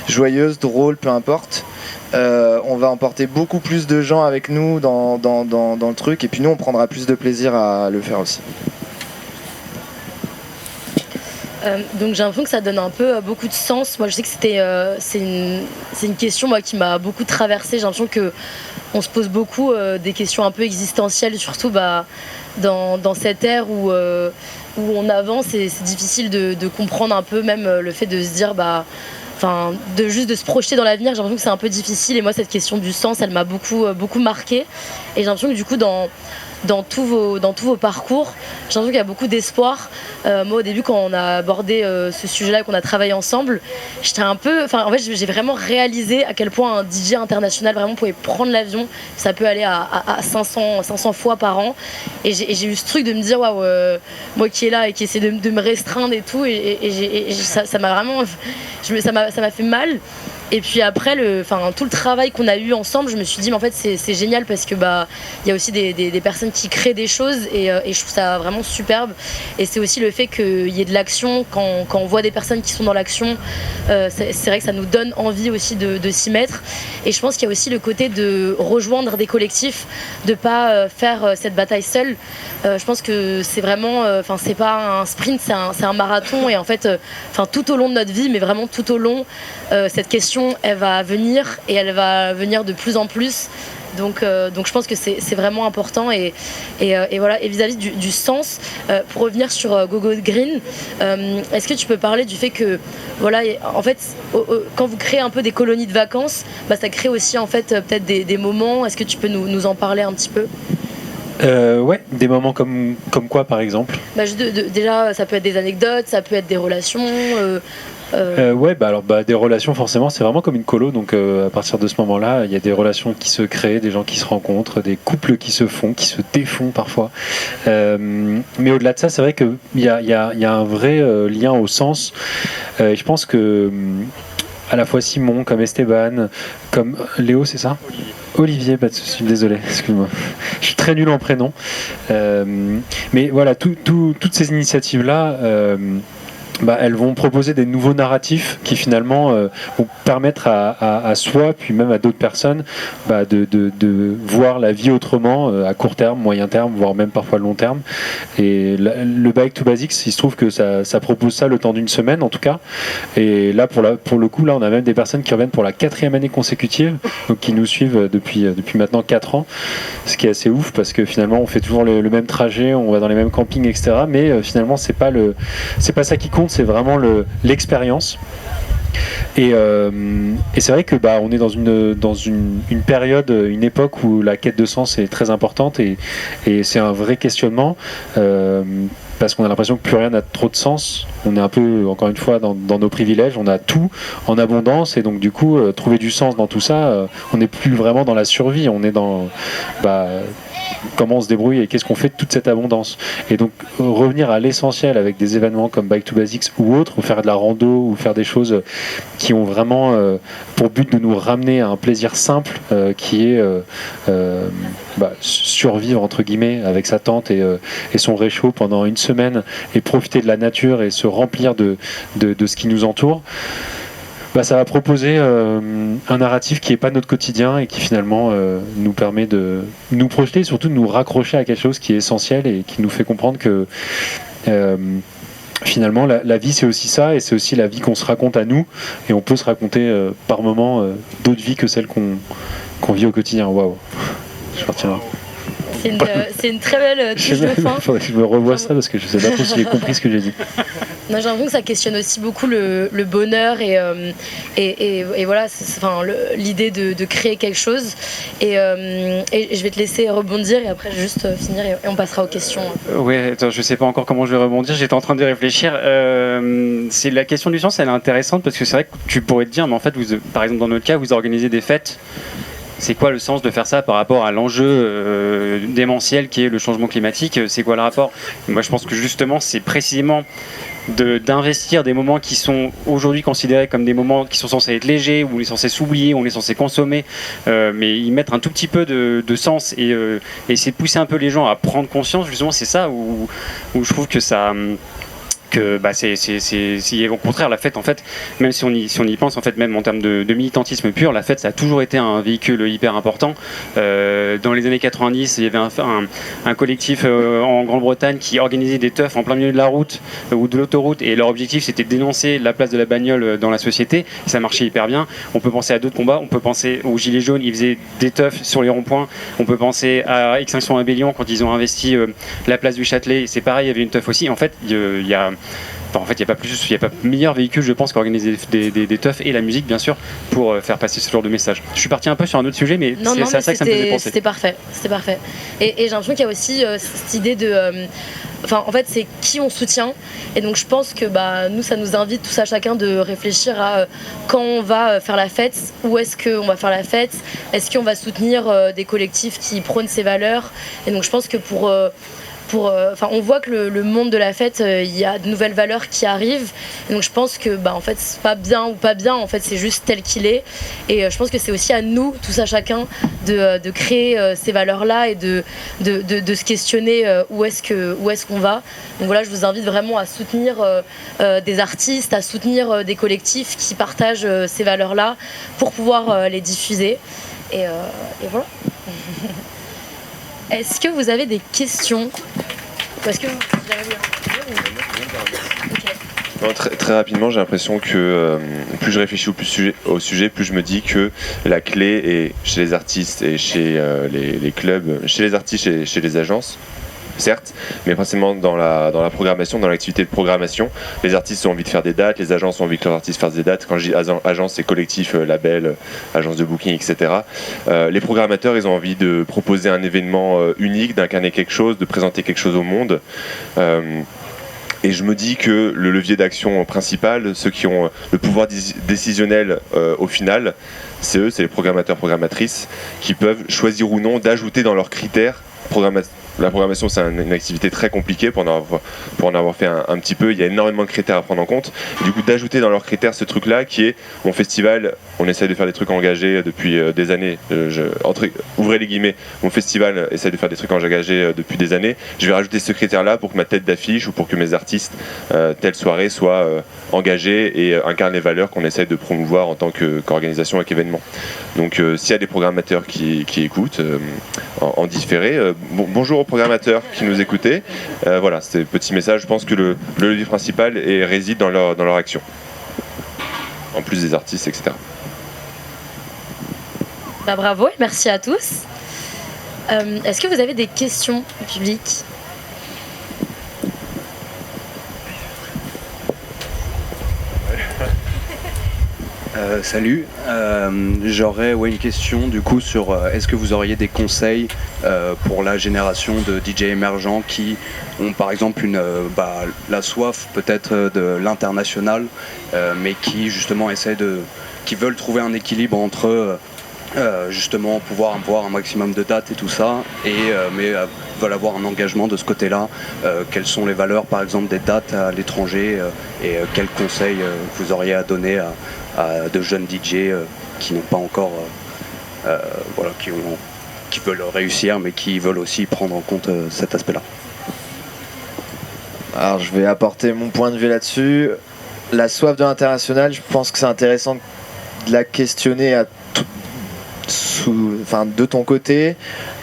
joyeuse, drôle, peu importe, on va emporter beaucoup plus de gens avec nous dans le truc, et puis nous on prendra plus de plaisir à le faire aussi. Donc j'ai l'impression que ça donne un peu beaucoup de sens. Moi je sais que c'est une question qui m'a beaucoup traversée. J'ai l'impression qu'on se pose beaucoup des questions un peu existentielles, surtout dans cette ère où on avance, et c'est difficile de comprendre un peu, même le fait de se dire de juste se projeter dans l'avenir. J'ai l'impression que c'est un peu difficile, et moi cette question du sens, elle m'a beaucoup marquée, et j'ai l'impression que du coup dans tous vos parcours, j'ai l'impression qu'il y a beaucoup d'espoir. Moi au début, quand on a abordé ce sujet-là et qu'on a travaillé ensemble, j'étais en fait j'ai vraiment réalisé à quel point un DJ international vraiment pouvait prendre l'avion, ça peut aller à 500 fois par an, et j'ai eu ce truc de me dire waouh, moi qui est là et qui essaie de me restreindre et tout, et ça m'a vraiment, ça m'a fait mal. Et puis après tout le travail qu'on a eu ensemble, je me suis dit mais en fait c'est génial, parce que il y a aussi des personnes qui créent des choses, et je trouve ça vraiment superbe. Et c'est aussi le fait qu'il y ait de l'action, quand on voit des personnes qui sont dans l'action, c'est vrai que ça nous donne envie aussi de s'y mettre. Et je pense qu'il y a aussi le côté de rejoindre des collectifs, de pas faire cette bataille seule. Je pense que c'est vraiment, c'est pas un sprint, c'est un marathon, et en fait tout au long de notre vie, mais vraiment tout au long, cette question génération, elle va venir et elle va venir de plus en plus. Donc je pense que c'est vraiment important et voilà. Et vis-à-vis du sens, pour revenir sur Go Go Green, est-ce que tu peux parler du fait que voilà, en fait, quand vous créez un peu des colonies de vacances, ça crée aussi en fait peut-être des moments. Est-ce que tu peux nous en parler un petit peu? Ouais, des moments comme quoi par exemple? Déjà, ça peut être des anecdotes, ça peut être des relations. Ouais, des relations, forcément, c'est vraiment comme une colo. Donc, à partir de ce moment-là, il y a des relations qui se créent, des gens qui se rencontrent, des couples qui se font, qui se défont parfois. Mais au-delà de ça, c'est vrai qu'il y a un vrai lien au sens. Et je pense que à la fois Simon, comme Esteban, comme Léo, c'est ça ? Olivier, pas de souci, désolé, excuse-moi. Je suis très nul en prénom. Mais voilà, toutes ces initiatives-là. Elles vont proposer des nouveaux narratifs qui finalement vont permettre à soi, puis même à d'autres personnes, de voir la vie autrement, à court terme, moyen terme, voire même parfois long terme. Et le Back to Basics, il se trouve que ça propose ça le temps d'une semaine en tout cas. Et là, pour le coup, là, on a même des personnes qui reviennent pour la 4e année consécutive, donc qui nous suivent depuis maintenant 4 ans, ce qui est assez ouf parce que finalement, on fait toujours le même trajet, on va dans les mêmes campings, etc. Mais finalement, c'est pas ça qui compte. C'est vraiment l'expérience. Et c'est vrai que on est dans une période, une époque où la quête de sens est très importante et c'est un vrai questionnement parce qu'on a l'impression que plus rien n'a trop de sens. On est un peu, encore une fois, dans nos privilèges, on a tout en abondance et donc du coup, trouver du sens dans tout ça, on n'est plus vraiment dans la survie, on est dans comment on se débrouille et qu'est-ce qu'on fait de toute cette abondance. Et donc revenir à l'essentiel avec des événements comme Back to Basics ou autres, ou faire de la rando, ou faire des choses qui ont vraiment pour but de nous ramener à un plaisir simple qui est survivre entre guillemets avec sa tente et son réchaud pendant une semaine et profiter de la nature et se remplir de ce qui nous entoure. Ça va proposer un narratif qui n'est pas notre quotidien et qui finalement nous permet de nous projeter et surtout de nous raccrocher à quelque chose qui est essentiel et qui nous fait comprendre que finalement la vie c'est aussi ça et c'est aussi la vie qu'on se raconte à nous et on peut se raconter par moments d'autres vies que celles qu'on vit au quotidien. Waouh, je partirai. C'est une très belle touche de fin. Faudrait que je me revoie ça parce que je sais pas trop si j'ai compris ce que j'ai dit. Non, j'ai l'impression que ça questionne aussi beaucoup le bonheur et voilà, l'idée de créer quelque chose. Et je vais te laisser rebondir et après juste finir et on passera aux questions. Ouais, attends, je sais pas encore comment je vais rebondir. J'étais en train de réfléchir. C'est la question du sens, elle est intéressante parce que c'est vrai que tu pourrais te dire, mais en fait, par exemple dans notre cas, vous organisez des fêtes. C'est quoi le sens de faire ça par rapport à l'enjeu démentiel qui est le changement climatique? C'est quoi le rapport? Moi, je pense que justement, c'est précisément d'investir des moments qui sont aujourd'hui considérés comme des moments qui sont censés être légers, où on est censé s'oublier, où on est censé consommer, mais y mettre un tout petit peu de sens et essayer de pousser un peu les gens à prendre conscience. Justement, c'est ça où je trouve que ça... c'est au contraire la fête en fait, même si on y pense en fait, même en termes de militantisme pur, la fête ça a toujours été un véhicule hyper important. Dans les années 90 il y avait un collectif en Grande-Bretagne qui organisait des teufs en plein milieu de la route ou de l'autoroute et leur objectif c'était de dénoncer la place de la bagnole dans la société. Ça marchait hyper bien. On peut penser à d'autres combats, on peut penser aux Gilets jaunes, ils faisaient des teufs sur les ronds-points, on peut penser à Extinction Rebellion quand ils ont investi la place du Châtelet, c'est pareil, il y avait une teuf aussi. En fait il y a pas meilleur véhicule, je pense, qu'organiser des teufs et la musique, bien sûr, pour faire passer ce genre de message. Je suis parti un peu sur un autre sujet, mais c'est à ça que ça me faisait penser. C'était parfait. Et j'ai l'impression qu'il y a aussi cette idée de... en fait, c'est qui on soutient. Et donc, je pense que nous, ça nous invite tous à chacun de réfléchir à quand on va faire la fête, où est-ce qu'on va faire la fête, est-ce qu'on va soutenir des collectifs qui prônent ces valeurs. Et donc, je pense que on voit que le monde de la fête, il y a de nouvelles valeurs qui arrivent. Et donc je pense que en fait, c'est pas bien ou pas bien, en fait, c'est juste tel qu'il est. Et je pense que c'est aussi à nous, tous à chacun, de créer ces valeurs-là et de se questionner où est-ce qu'on va. Donc voilà, je vous invite vraiment à soutenir des artistes, à soutenir des collectifs qui partagent ces valeurs-là pour pouvoir les diffuser. Et voilà. Est-ce que vous avez des questions? Ou est-ce que vous... Okay. Non, très rapidement, j'ai l'impression que plus je réfléchis au sujet, plus je me dis que la clé est chez les artistes et chez les clubs, chez les artistes et chez les agences. Certes, mais principalement dans la programmation, dans l'activité de programmation. Les artistes ont envie de faire des dates, les agences ont envie que leurs artistes fassent des dates. Quand je dis agence, c'est collectif, label, agence de booking, etc. Les programmateurs, ils ont envie de proposer un événement unique, d'incarner quelque chose, de présenter quelque chose au monde. Et je me dis que le levier d'action principal, ceux qui ont le pouvoir décisionnel au final, c'est eux, c'est les programmateurs, programmatrices, qui peuvent choisir ou non d'ajouter dans leurs critères la programmation, c'est une activité très compliquée pour en avoir fait un petit peu. Il y a énormément de critères à prendre en compte. Et du coup, d'ajouter dans leurs critères ce truc-là qui est mon festival. On essaie de faire des trucs engagés depuis des années. Ouvrez les guillemets. Mon festival essaie de faire des trucs engagés depuis des années. Je vais rajouter ce critère-là pour que ma tête d'affiche ou pour que mes artistes, telle soirée, soient engagés et incarnent les valeurs qu'on essaie de promouvoir en tant qu'organisation et qu'événement. Donc, s'il y a des programmateurs qui écoutent en différé, bonjour aux programmateurs qui nous écoutaient. Voilà, c'est un petit message. Je pense que le levier principal réside dans leur action. En plus des artistes, etc. Bah, bravo et merci à tous. Est-ce que vous avez des questions du public ? Salut, j'aurais une question du coup sur est-ce que vous auriez des conseils pour la génération de DJ émergents qui ont par exemple la soif peut-être de l'international mais qui justement qui veulent trouver un équilibre entre justement pouvoir avoir un maximum de dates et tout ça mais veulent avoir un engagement de ce côté-là. Quelles sont les valeurs par exemple des dates à l'étranger et quels conseils vous auriez à donner à de jeunes DJ qui n'ont pas encore qui veulent réussir mais qui veulent aussi prendre en compte cet aspect-là. Alors je vais apporter mon point de vue là-dessus. La soif de l'international, je pense que c'est intéressant de la questionner de ton côté.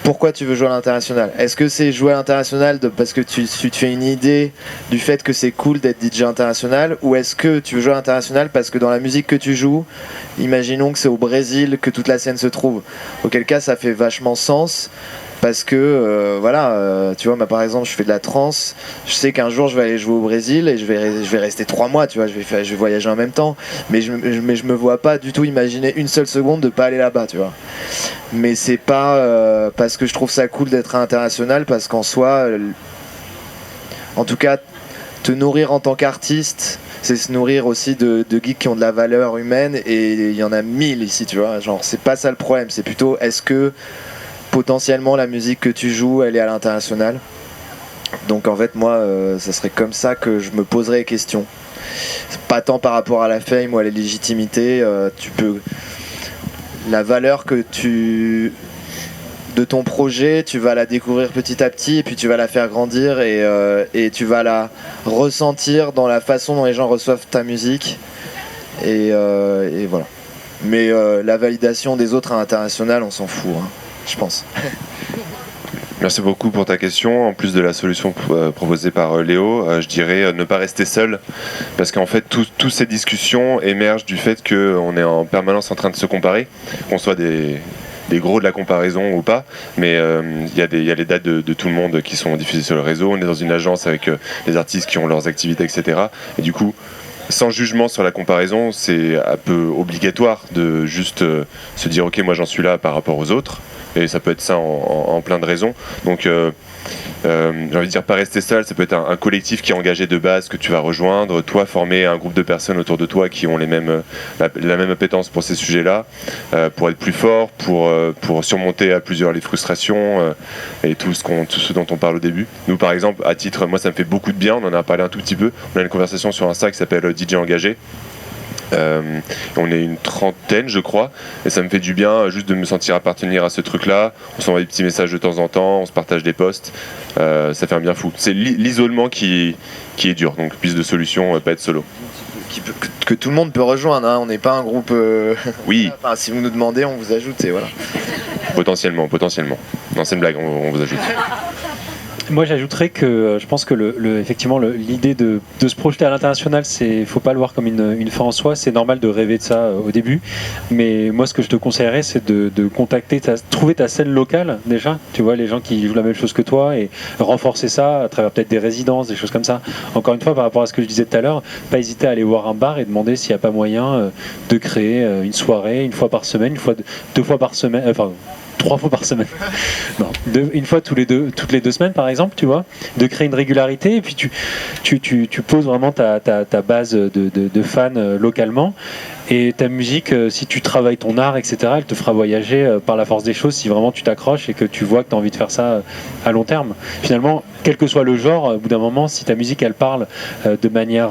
Pourquoi tu veux jouer à l'international ? Est-ce que c'est jouer à l'international parce que tu te fais une idée du fait que c'est cool d'être DJ international, ou est-ce que tu veux jouer à l'international parce que dans la musique que tu joues, imaginons que c'est au Brésil que toute la scène se trouve, auquel cas ça fait vachement sens parce que tu vois, par exemple je fais de la trance, je sais qu'un jour je vais aller jouer au Brésil et je vais rester 3 mois, tu vois, je vais voyager en même temps, mais je me vois pas du tout imaginer une seule seconde de pas aller là-bas, tu vois. Mais c'est pas parce que je trouve ça cool d'être international, parce qu'en soi, en tout cas, te nourrir en tant qu'artiste, c'est se nourrir aussi de geeks qui ont de la valeur humaine, et il y en a 1000 ici, tu vois. Genre, c'est pas ça le problème, c'est plutôt est-ce que potentiellement la musique que tu joues, elle est à l'international. Donc en fait, moi, ça serait comme ça que je me poserais les questions. Pas tant par rapport à la fame ou à la légitimité, la valeur de ton projet, tu vas la découvrir petit à petit et puis tu vas la faire grandir et tu vas la ressentir dans la façon dont les gens reçoivent ta musique et voilà. Mais la validation des autres à l'international, on s'en fout, hein, je pense. Merci beaucoup pour ta question. En plus de la solution proposée par Léo, je dirais ne pas rester seul, parce qu'en fait toutes ces discussions émergent du fait qu'on est en permanence en train de se comparer, qu'on soit des gros de la comparaison ou pas, mais il y a les dates de tout le monde qui sont diffusées sur le réseau. On est dans une agence avec des artistes qui ont leurs activités, etc. Et du coup, sans jugement sur la comparaison, c'est un peu obligatoire de juste se dire ok, moi j'en suis là par rapport aux autres. Et ça peut être ça en plein de raisons. Donc j'ai envie de dire pas rester seul, ça peut être un collectif qui est engagé de base que tu vas rejoindre, toi former un groupe de personnes autour de toi qui ont la même appétence pour ces sujets-là, pour être plus fort, pour surmonter à plusieurs les frustrations et tout ce dont on parle au début. Nous par exemple, à titre, moi ça me fait beaucoup de bien, on en a parlé un tout petit peu, on a une conversation sur Insta qui s'appelle DJ Engagé. On est une trentaine je crois, et ça me fait du bien juste de me sentir appartenir à ce truc là. On s'envoie des petits messages de temps en temps, on se partage des posts, ça fait un bien fou. C'est l'isolement qui est dur, donc piste de solution, pas être solo. Que tout le monde peut rejoindre, hein. On n'est pas un groupe oui. Enfin, si vous nous demandez, on vous ajoute et voilà. Potentiellement. Non, c'est une blague, on vous ajoute. Moi j'ajouterais que je pense que effectivement l'idée de se projeter à l'international, faut pas le voir comme une fin en soi, c'est normal de rêver de ça au début, mais moi ce que je te conseillerais c'est de contacter, trouver ta scène locale déjà, tu vois, les gens qui jouent la même chose que toi et renforcer ça à travers peut-être des résidences, des choses comme ça. Encore une fois par rapport à ce que je disais tout à l'heure, pas hésiter à aller voir un bar et demander s'il n'y a pas moyen de créer une soirée une fois par semaine, deux fois par semaine, enfin 3 fois par semaine. Non, une fois toutes les 2 semaines par exemple, tu vois, de créer une régularité et puis tu poses vraiment ta base de fans localement et ta musique, si tu travailles ton art, etc., elle te fera voyager par la force des choses si vraiment tu t'accroches et que tu vois que tu as envie de faire ça à long terme. Finalement, quel que soit le genre, au bout d'un moment, si ta musique elle parle de manière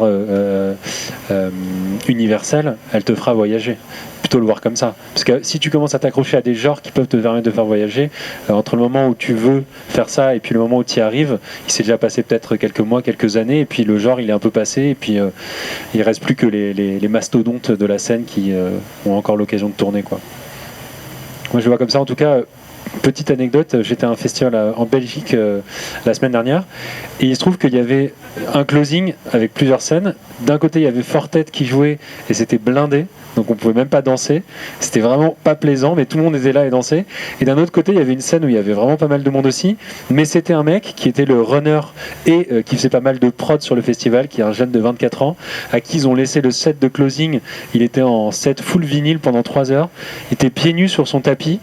universelle, elle te fera voyager. Plutôt le voir comme ça. Parce que si tu commences à t'accrocher à des genres qui peuvent te permettre de faire voyager, entre le moment où tu veux faire ça et puis le moment où tu y arrives, il s'est déjà passé peut-être quelques mois, quelques années, et puis le genre il est un peu passé, et puis il reste plus que les mastodontes de la scène qui ont encore l'occasion de tourner, quoi. Moi je le vois comme ça. En tout cas, petite anecdote, j'étais à un festival en Belgique la semaine dernière, et il se trouve qu'il y avait un closing avec plusieurs scènes. D'un côté il y avait Fortet qui jouait et c'était blindé, donc on pouvait même pas danser, c'était vraiment pas plaisant, mais tout le monde était là et dansait. Et d'un autre côté il y avait une scène où il y avait vraiment pas mal de monde aussi, mais c'était un mec qui était le runner et qui faisait pas mal de prod sur le festival, qui est un jeune de 24 ans, à qui ils ont laissé le set de closing. Il était en set full vinyle pendant 3 heures, il était pieds nus sur son tapis,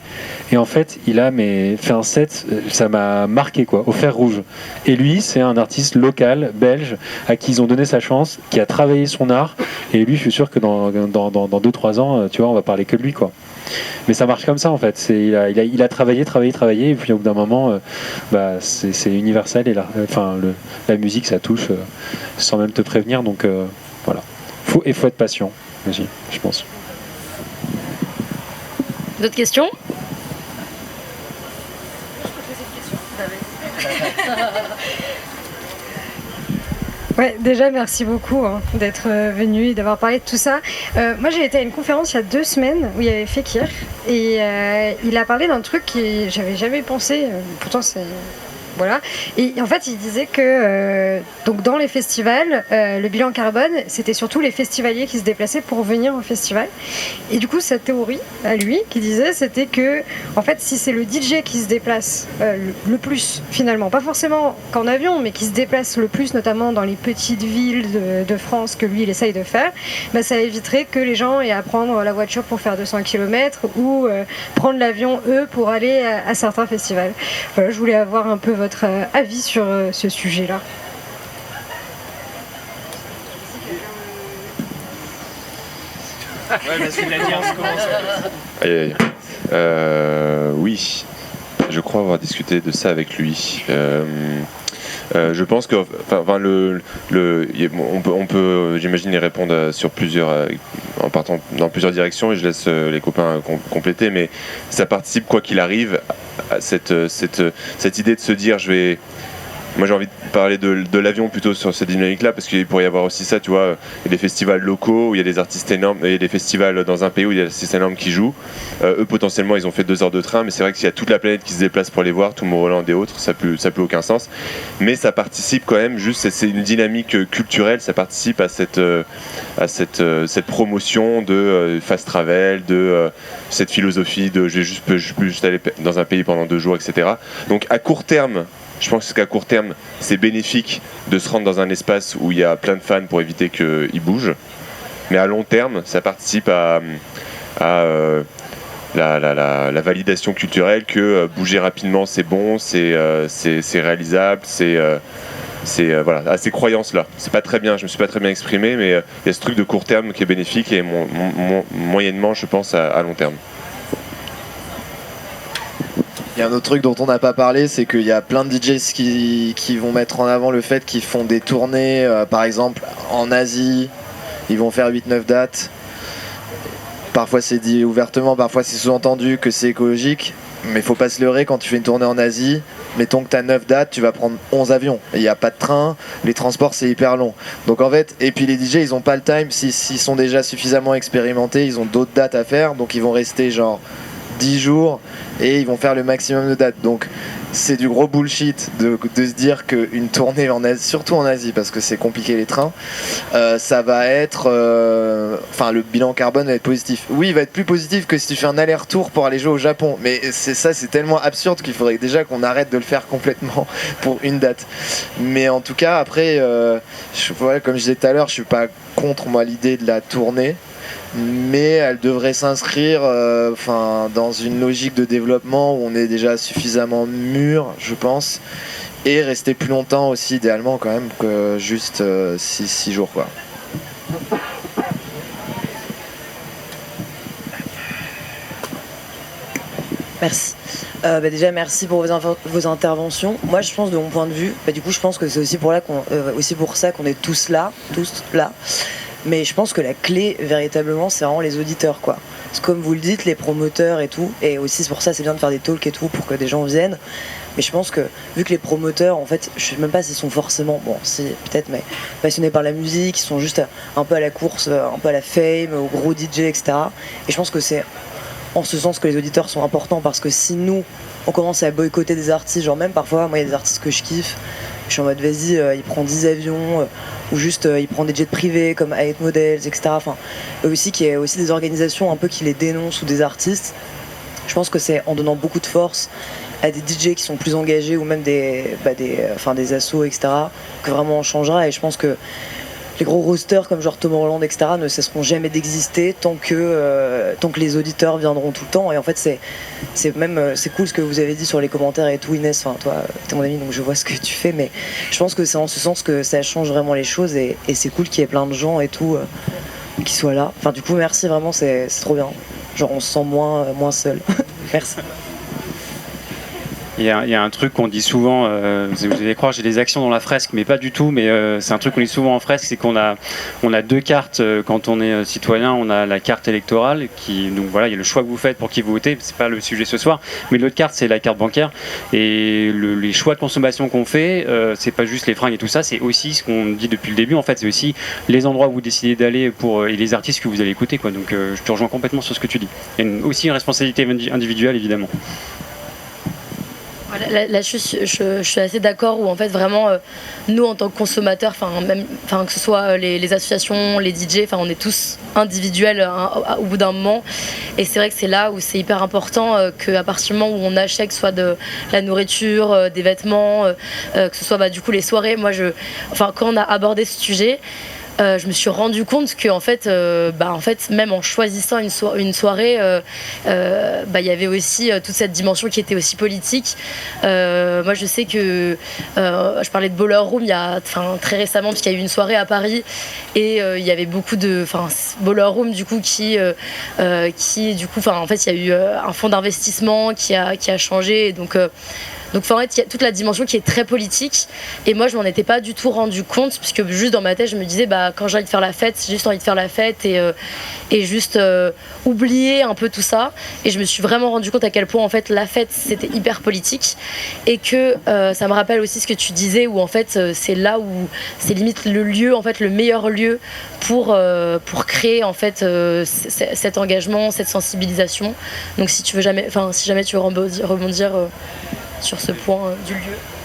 et en fait il a fait un set, ça m'a marqué quoi, au fer rouge. Et lui c'est un artiste local, belge, à qui ils ont donné sa chance, qui a travaillé son art, et lui je suis sûr que dans 2-3 ans, tu vois, on va parler que de lui, quoi. Mais ça marche comme ça en fait. Il a travaillé, et puis au bout d'un moment, c'est universel et la musique ça touche sans même te prévenir. Donc voilà. Faut être patient aussi, je pense. D'autres questions? Ouais, déjà merci beaucoup d'être venu et d'avoir parlé de tout ça. Moi j'ai été à une conférence il y a 2 semaines où il y avait Fekir et il a parlé d'un truc que j'avais jamais pensé, pourtant c'est... Voilà. Et en fait, il disait que donc dans les festivals, le bilan carbone, c'était surtout les festivaliers qui se déplaçaient pour venir au festival. Et du coup, sa théorie, à lui, qui disait, c'était que, en fait, si c'est le DJ qui se déplace le plus, finalement, pas forcément qu'en avion, mais qui se déplace le plus, notamment dans les petites villes de France que lui, il essaye de faire, bah, ça éviterait que les gens aient à prendre la voiture pour faire 200 km ou prendre l'avion, eux, pour aller à certains festivals. Voilà, je voulais avoir un peu votre avis sur ce sujet-là. Oui, je crois avoir discuté de ça avec lui. Je pense que, on peut, j'imagine, y répondre sur en partant dans plusieurs directions, et je laisse les copains compléter, mais ça participe, quoi qu'il arrive, à cette idée de se dire, moi j'ai envie de parler de l'avion plutôt sur cette dynamique-là, parce qu'il pourrait y avoir aussi ça, tu vois, il y a des festivals locaux où il y a des artistes énormes, et des festivals dans un pays où il y a des artistes énormes qui jouent. Eux potentiellement ils ont fait 2 heures de train, mais c'est vrai qu'il y a toute la planète qui se déplace pour les voir, Tomorrowland et autres, ça n'a plus aucun sens. Mais ça participe quand même, juste c'est une dynamique culturelle, ça participe à cette promotion de fast travel, de cette philosophie de je peux juste aller dans un pays pendant 2 jours, etc. Donc à court terme, je pense qu'à court terme, c'est bénéfique de se rendre dans un espace où il y a plein de fans pour éviter qu'ils bougent. Mais à long terme, ça participe à la validation culturelle que bouger rapidement c'est bon, c'est réalisable, voilà, à ces croyances-là. C'est pas très bien, je me suis pas très bien exprimé, mais il y a ce truc de court terme qui est bénéfique et moyennement, je pense, à long terme. Il y a un autre truc dont on n'a pas parlé, c'est qu'il y a plein de DJs qui vont mettre en avant le fait qu'ils font des tournées, par exemple en Asie, ils vont faire 8-9 dates. Parfois c'est dit ouvertement, parfois c'est sous-entendu que c'est écologique, mais faut pas se leurrer, quand tu fais une tournée en Asie, mettons que tu as 9 dates, tu vas prendre 11 avions. Il n'y a pas de train, les transports c'est hyper long. Donc en fait, et puis les DJ ils ont pas le time, s'ils sont déjà suffisamment expérimentés, ils ont d'autres dates à faire, donc ils vont rester genre 10 jours et ils vont faire le maximum de dates. Donc c'est du gros bullshit de se dire qu'une tournée en Asie, surtout en Asie parce que c'est compliqué les trains, ça va être le bilan carbone va être positif. Oui, il va être plus positif que si tu fais un aller-retour pour aller jouer au Japon, mais c'est tellement absurde qu'il faudrait déjà qu'on arrête de le faire complètement pour une date. Mais en tout cas après comme je disais tout à l'heure, je suis pas contre moi l'idée de la tournée, mais elle devrait s'inscrire dans une logique de développement où on est déjà suffisamment mûr, je pense, et rester plus longtemps aussi idéalement quand même que juste 6 jours quoi. Merci. Déjà merci pour vos interventions. Moi je pense de mon point de vue, du coup je pense que c'est aussi pour ça qu'on est tous là. Mais je pense que la clé véritablement c'est vraiment les auditeurs quoi. Parce que comme vous le dites, les promoteurs et tout, et aussi c'est pour ça c'est bien de faire des talks et tout pour que des gens viennent. Mais je pense que vu que les promoteurs en fait, je sais même pas s'ils sont forcément, bon si peut-être, mais passionnés par la musique, ils sont juste un peu à la course, un peu à la fame, au gros DJ, etc. Et je pense que c'est en ce sens que les auditeurs sont importants parce que si nous on commence à boycotter des artistes, genre même parfois moi il y a des artistes que je kiffe, je suis en mode vas-y il prend 10 avions ou juste il prend des jets privés comme Hyatt Models, etc. Enfin aussi qu'il y a aussi des organisations un peu qui les dénoncent ou des artistes. Je pense que c'est en donnant beaucoup de force à des DJ qui sont plus engagés ou même des assos, etc. que vraiment on changera. Et je pense que les gros rosters comme genre Tomorrowland, etc. ne cesseront jamais d'exister tant que les auditeurs viendront tout le temps. Et en fait c'est cool ce que vous avez dit sur les commentaires et tout, Inès, enfin toi t'es mon ami donc je vois ce que tu fais, mais je pense que c'est en ce sens que ça change vraiment les choses et c'est cool qu'il y ait plein de gens et tout qui soient là. Enfin du coup merci vraiment, c'est trop bien. Genre on se sent moins seul. Merci. Il y a un truc qu'on dit souvent, vous allez croire j'ai des actions dans la fresque, mais pas du tout, mais c'est un truc qu'on dit souvent en fresque, c'est qu'on a 2 cartes quand on est citoyen. On a la carte électorale, donc voilà, il y a le choix que vous faites pour qui vous votez, c'est pas le sujet ce soir, mais l'autre carte c'est la carte bancaire, et les choix de consommation qu'on fait, c'est pas juste les fringues et tout ça, c'est aussi ce qu'on dit depuis le début en fait, c'est aussi les endroits où vous décidez d'aller et les artistes que vous allez écouter quoi. Donc je te rejoins complètement sur ce que tu dis. Il y a aussi une responsabilité individuelle évidemment. Là, je suis assez d'accord où en fait vraiment nous en tant que consommateurs, que ce soit les associations, les DJ, on est tous individuels au bout d'un moment, et c'est vrai que c'est là où c'est hyper important qu'à partir du moment où on achète, que ce soit de la nourriture, des vêtements, que ce soit du coup les soirées. Quand on a abordé ce sujet, je me suis rendu compte que en fait même en choisissant une soirée, il y avait aussi toute cette dimension qui était aussi politique. Moi je sais que je parlais de Boiler Room très récemment, parce qu'il y a eu une soirée à Paris et il y avait beaucoup de Boiler Room du coup qui du coup en fait il y a eu un fonds d'investissement qui a changé, et donc en fait, il y a toute la dimension qui est très politique, et moi je m'en étais pas du tout rendu compte, puisque juste dans ma tête je me disais quand j'ai envie de faire la fête, j'ai juste envie de faire la fête et juste oublier un peu tout ça. Et je me suis vraiment rendu compte à quel point en fait la fête c'était hyper politique, et que ça me rappelle aussi ce que tu disais où en fait c'est là où c'est limite le lieu, en fait le meilleur lieu pour créer en fait cet engagement, cette sensibilisation. Donc si jamais tu veux rebondir sur ce point du lieu.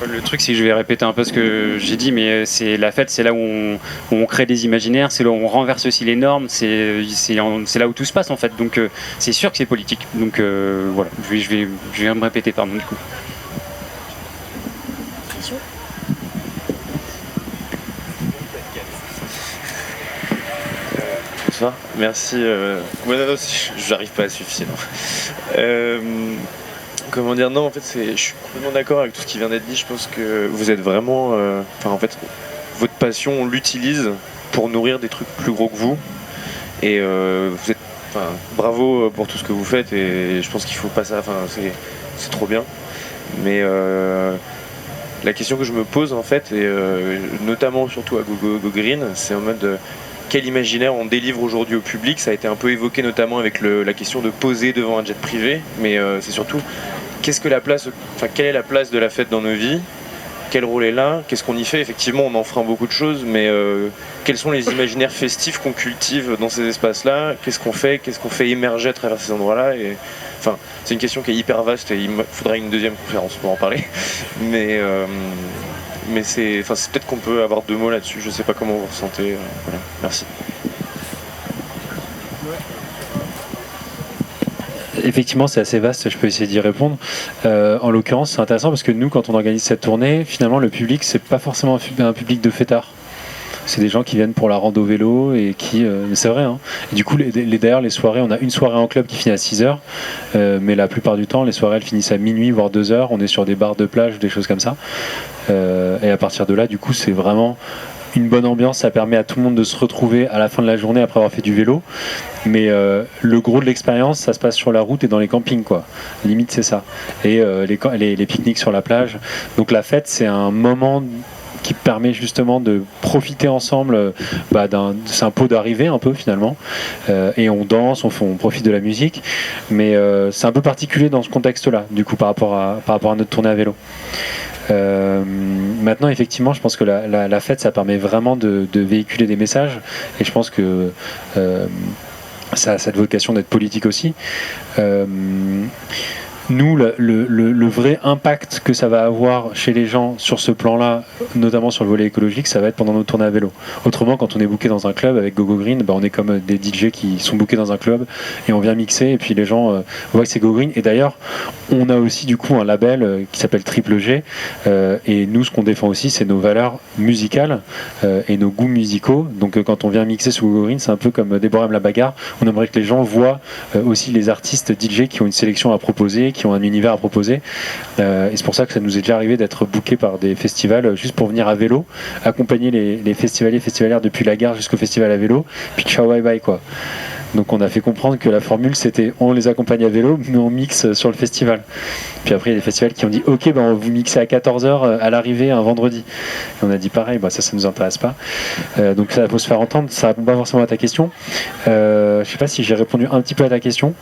Le truc, c'est que je vais répéter un peu ce que j'ai dit, mais c'est la fête, c'est là où on crée des imaginaires, c'est là où on renverse aussi les normes, c'est là où tout se passe en fait. Donc c'est sûr que c'est politique. Donc voilà, je vais me répéter pardon du coup. Bonsoir, merci. J'arrive pas à suivre sinon. Comment dire, non, en fait, je suis complètement d'accord avec tout ce qui vient d'être dit. Je pense que vous êtes vraiment. En fait, votre passion, on l'utilise pour nourrir des trucs plus gros que vous. Et vous êtes. Bravo pour tout ce que vous faites. Et je pense qu'il faut pas ça. C'est trop bien. Mais la question que je me pose, en fait, et notamment surtout à Go Green, c'est en mode. Quel imaginaire on délivre aujourd'hui au public? Ça a été un peu évoqué notamment avec la question de poser devant un jet privé, mais c'est surtout quelle est la place de la fête dans nos vies? quel rôle est là, qu'est-ce qu'on y fait. Effectivement, on enfreint beaucoup de choses, mais quels sont les imaginaires festifs qu'on cultive dans ces espaces-là, qu'est-ce qu'on fait émerger à travers ces endroits-là. Et enfin, c'est une question qui est hyper vaste et il faudrait une deuxième conférence pour en parler. Mais c'est peut-être qu'on peut avoir 2 mots là-dessus. Je sais pas comment vous ressentez. Voilà. Merci. Effectivement, c'est assez vaste, je peux essayer d'y répondre. En l'occurrence, c'est intéressant parce que nous, quand on organise cette tournée, finalement, le public, c'est pas forcément un public de fêtards. C'est des gens qui viennent pour la rando vélo et qui... c'est vrai, hein. Et du coup, d'ailleurs, les soirées, on a une soirée en club qui finit à 6h, mais la plupart du temps, les soirées, elles finissent à minuit, voire 2h. On est sur des bars de plage, des choses comme ça. Et à partir de là, du coup, c'est vraiment une bonne ambiance. Ça permet à tout le monde de se retrouver à la fin de la journée après avoir fait du vélo. Mais le gros de l'expérience, ça se passe sur la route et dans les campings, quoi. Limite, c'est ça. Et les pique-niques sur la plage. Donc la fête, c'est un moment qui permet justement de profiter ensemble. C'est un pot d'arrivée un peu finalement. Et on danse, on profite de la musique. Mais c'est un peu particulier dans ce contexte-là, du coup, par rapport à notre tournée à vélo. Maintenant, effectivement, je pense que la fête, ça permet vraiment de véhiculer des messages. Et je pense que ça a cette vocation d'être politique aussi. Nous, le vrai impact que ça va avoir chez les gens sur ce plan-là, notamment sur le volet écologique, ça va être pendant nos tournées à vélo. Autrement, quand on est booké dans un club avec GoGo Green, on est comme des DJ qui sont bookés dans un club et on vient mixer et puis les gens voient que c'est GoGo Green. Et d'ailleurs, on a aussi du coup un label qui s'appelle Triple G et nous, ce qu'on défend aussi, c'est nos valeurs musicales et nos goûts musicaux. Donc quand on vient mixer sous GoGo Green, c'est un peu comme Déborah aime la bagarre. On aimerait que les gens voient aussi les artistes DJ qui ont une sélection à proposer, qui ont un univers à proposer. Et c'est pour ça que ça nous est déjà arrivé d'être bookés par des festivals juste pour venir à vélo, accompagner les festivaliers et festivalières depuis la gare jusqu'au festival à vélo, puis ciao bye bye quoi. Donc on a fait comprendre que la formule c'était on les accompagne à vélo mais on mixe sur le festival. Puis après il y a des festivals qui ont dit ok on vous mixez à 14h à l'arrivée un vendredi. Et on a dit pareil, ça nous intéresse pas. Donc ça faut se faire entendre, ça répond pas forcément à ta question. Je sais pas si j'ai répondu un petit peu à ta question.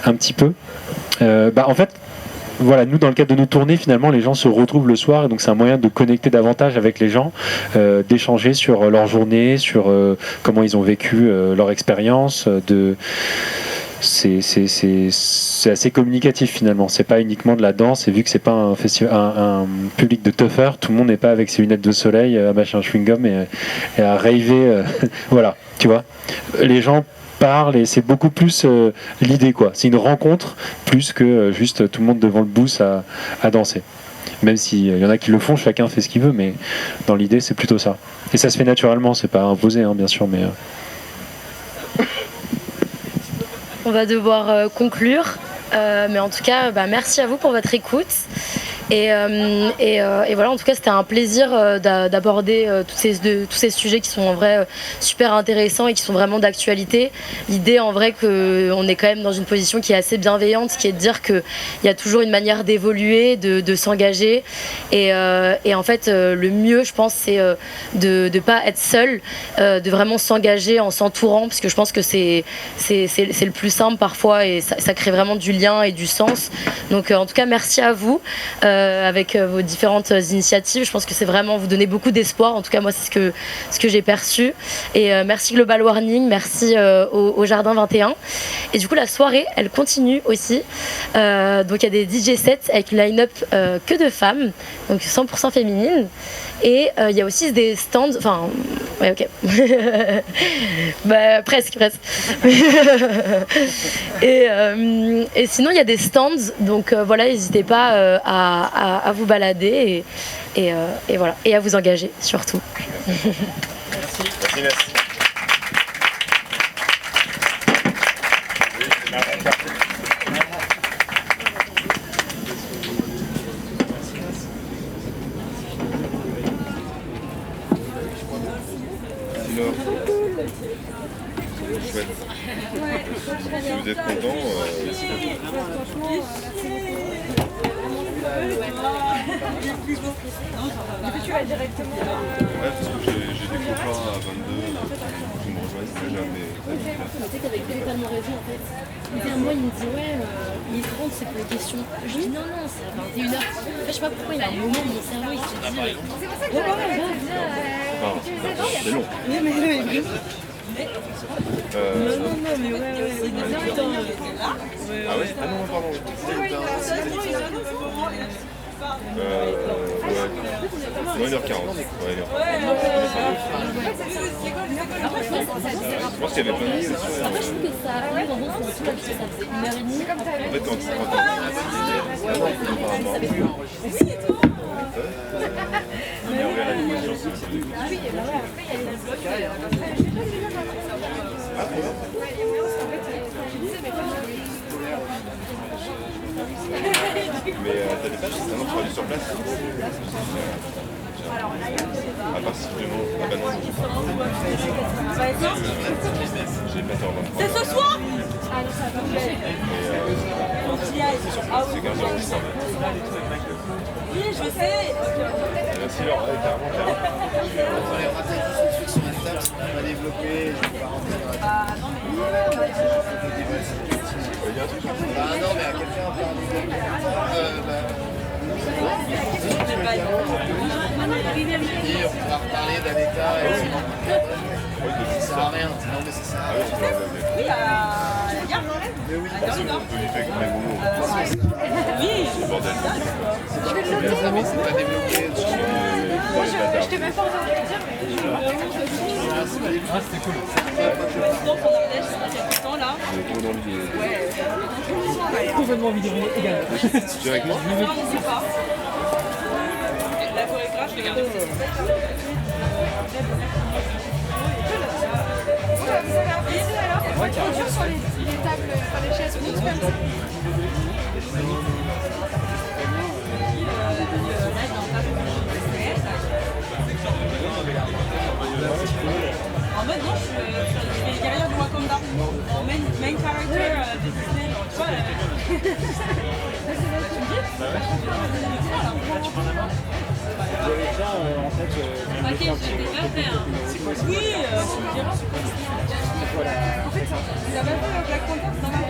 Un petit peu. En fait, voilà, nous dans le cadre de nos tournées, finalement, les gens se retrouvent le soir et donc c'est un moyen de connecter davantage avec les gens, d'échanger sur leur journée, sur comment ils ont vécu leur expérience. C'est assez communicatif finalement. C'est pas uniquement de la danse et vu que c'est pas un public de toughers, tout le monde n'est pas avec ses lunettes de soleil à mâcher un chewing-gum et à raver. Voilà, tu vois. Les gens parle et c'est beaucoup plus l'idée quoi. C'est une rencontre plus que juste tout le monde devant le booth à danser. Même s'il y en a qui le font, chacun fait ce qu'il veut, mais dans l'idée c'est plutôt ça. Et ça se fait naturellement, c'est pas imposé bien sûr, mais... On va devoir conclure, mais en tout cas merci à vous pour votre écoute. Et voilà, en tout cas, c'était un plaisir d'aborder tous ces sujets qui sont en vrai super intéressants et qui sont vraiment d'actualité. L'idée, en vrai, qu'on est quand même dans une position qui est assez bienveillante, qui est de dire qu'il y a toujours une manière d'évoluer, de s'engager. Et en fait, le mieux, je pense, c'est de ne pas être seul, de vraiment s'engager en s'entourant, parce que je pense que c'est le plus simple parfois et ça crée vraiment du lien et du sens. Donc, en tout cas, merci à vous. Avec vos différentes initiatives, je pense que c'est vraiment vous donner beaucoup d'espoir. En tout cas moi c'est ce que j'ai perçu et merci Global Warning, merci au Jardin 21 et du coup la soirée elle continue aussi, donc il y a des DJ sets avec une line-up que de femmes, donc 100% féminine. Et il y a aussi des stands, enfin, ouais, ok, presque. Et sinon, il y a des stands, donc voilà, n'hésitez pas à vous balader et voilà, et à vous engager surtout. Merci. Si vous êtes content, tu vas directement. Ouais, parce que j'ai des copains à 22 qui me rejoignent déjà, mais sais qu'avec lui, totalement raison en fait. Il vient à moi, il me dit ouais, il est 30, c'est pour les questions. Je dis non, non, c'est à 21h. En fait, je sais pas pourquoi il y a un moment où mon cerveau il se dit. C'est long. Oui, mais oui. Non, mais ouais. Ah ouais? Ah non, pardon. Ouais. 1h40. Ouais, je pense qu'il y avait plein de Après, je trouve que ça arrive dans d'autres sens, parce que ça faisait 1h30. En fait, quand mais t'as des pages, c'est un produit sur place. À part si vraiment. Ah bah non. J'ai pas tort. C'est ce soir. C'est 15h10. Oui, je sais. Merci Laure, carrément. On est raté juste sur une table, on va développer. Il y a un truc sur Ah non, mais à quelqu'un a parlé et on pourra reparler d'Aneka et ça sert à rien. Non, mais ça sert à rien. Oui, à la gare. mais oui, parce qu'on peut lui faire avec les momos. Oui. C'est le bordel. C'est pas développé. Je t'ai même pas entendu le dire, mais Ah, c'était cool. Donc on a laissé quelques temps là. Complètement vidéo également. Directement. Non, on ne sait pas. La chorégraphe, je regarde. vous avez apprécié alors votre posture sur les tables, enfin les chaises hautes comme ça? En mode non, je fais les guerrières du Wakanda. En main character de Disney, genre, tu vois. C'est quoi ça? Oui, tu me diras. En fait, vous avez vu le Black Panther dans ma vie?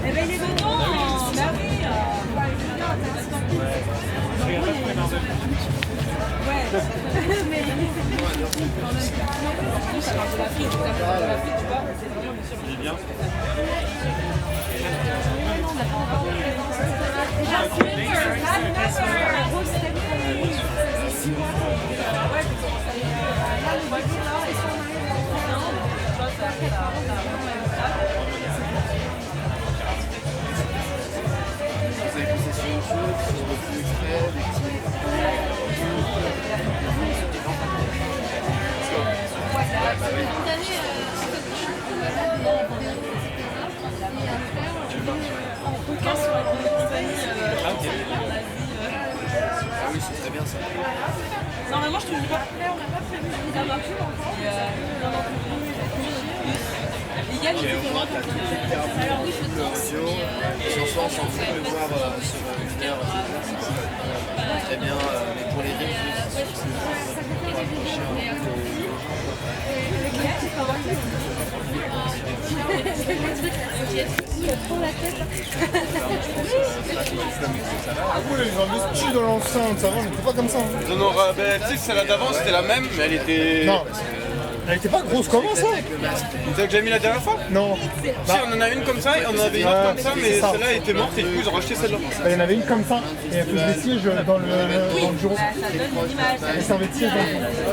Eh ben il est dedans. Bah oui. Ouais. Mais ça parle de l'Afrique, tu vois. C'est vraiment bien sûr. Oui, c'est très bien ça. Normalement, je te dis pas. Ça va plus les gars, ils font alors oui, je pense. Sur soi, on s'en fout de le voir sur une heure. Très bien, mais pour les rimes, Ah ouais, ils ont investi dans l'enceinte, avant, j'étais pas comme ça. Tu sais que celle-là d'avant c'était la même, mais elle était. Non, elle était pas grosse, comment ça? C'est ça que j'ai mis la dernière fois? Non. Si, on en a une comme ça et on en avait une autre comme ça, mais celle-là était morte et du coup ils ont racheté celle-là. Il y en avait une comme ça, et elle faisait des sièges dans le bureau. Ça donne une image. Elle servait de siège dans le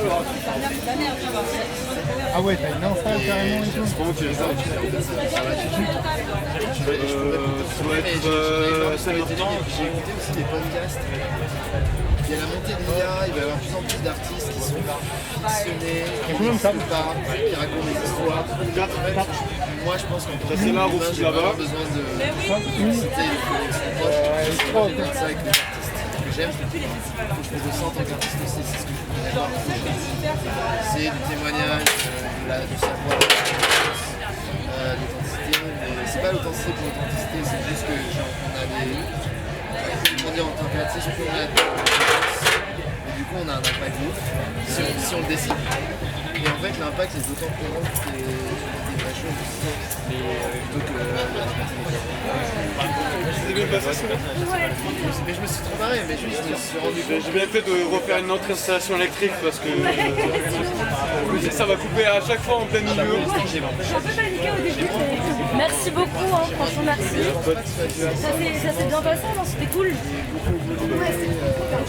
bureau. Ah ouais, t'as une install carrément et tout. C'est comment tu fais ça? J'ai écouté aussi des podcasts. Il y a la montée de l'IA, il va y avoir de plus en plus d'artistes qui sont passionnés, qui racontent des histoires. Moi je pense qu'en tout cas, c'est là, j'ai là-bas. besoin de citer les proches, de ça avec les artistes que j'aime. Il faut que je me ressente en tant qu'artiste aussi, c'est ce que je voudrais voir. C'est du témoignage, du savoir, l'authenticité. Mais c'est pas l'authenticité pour l'authenticité, c'est juste que genre, on a des. Comment dire en tant qu'artiste, on a des du coup, on a un impact de ouf si on le décide. Et en fait, l'impact c'est d'autant plus grand que c'est des vraies choses. Mais plutôt que C'était bien passé ça? mais je me suis trop marré, mais juste je me suis rendu compte. J'ai bien fait de refaire une autre installation électrique parce que je me dis que ça va couper à chaque fois en plein milieu. Je suis un peu paniquée au début, mais merci beaucoup, hein, franchement merci. Ça s'est bien passé, non? C'était cool. Ok.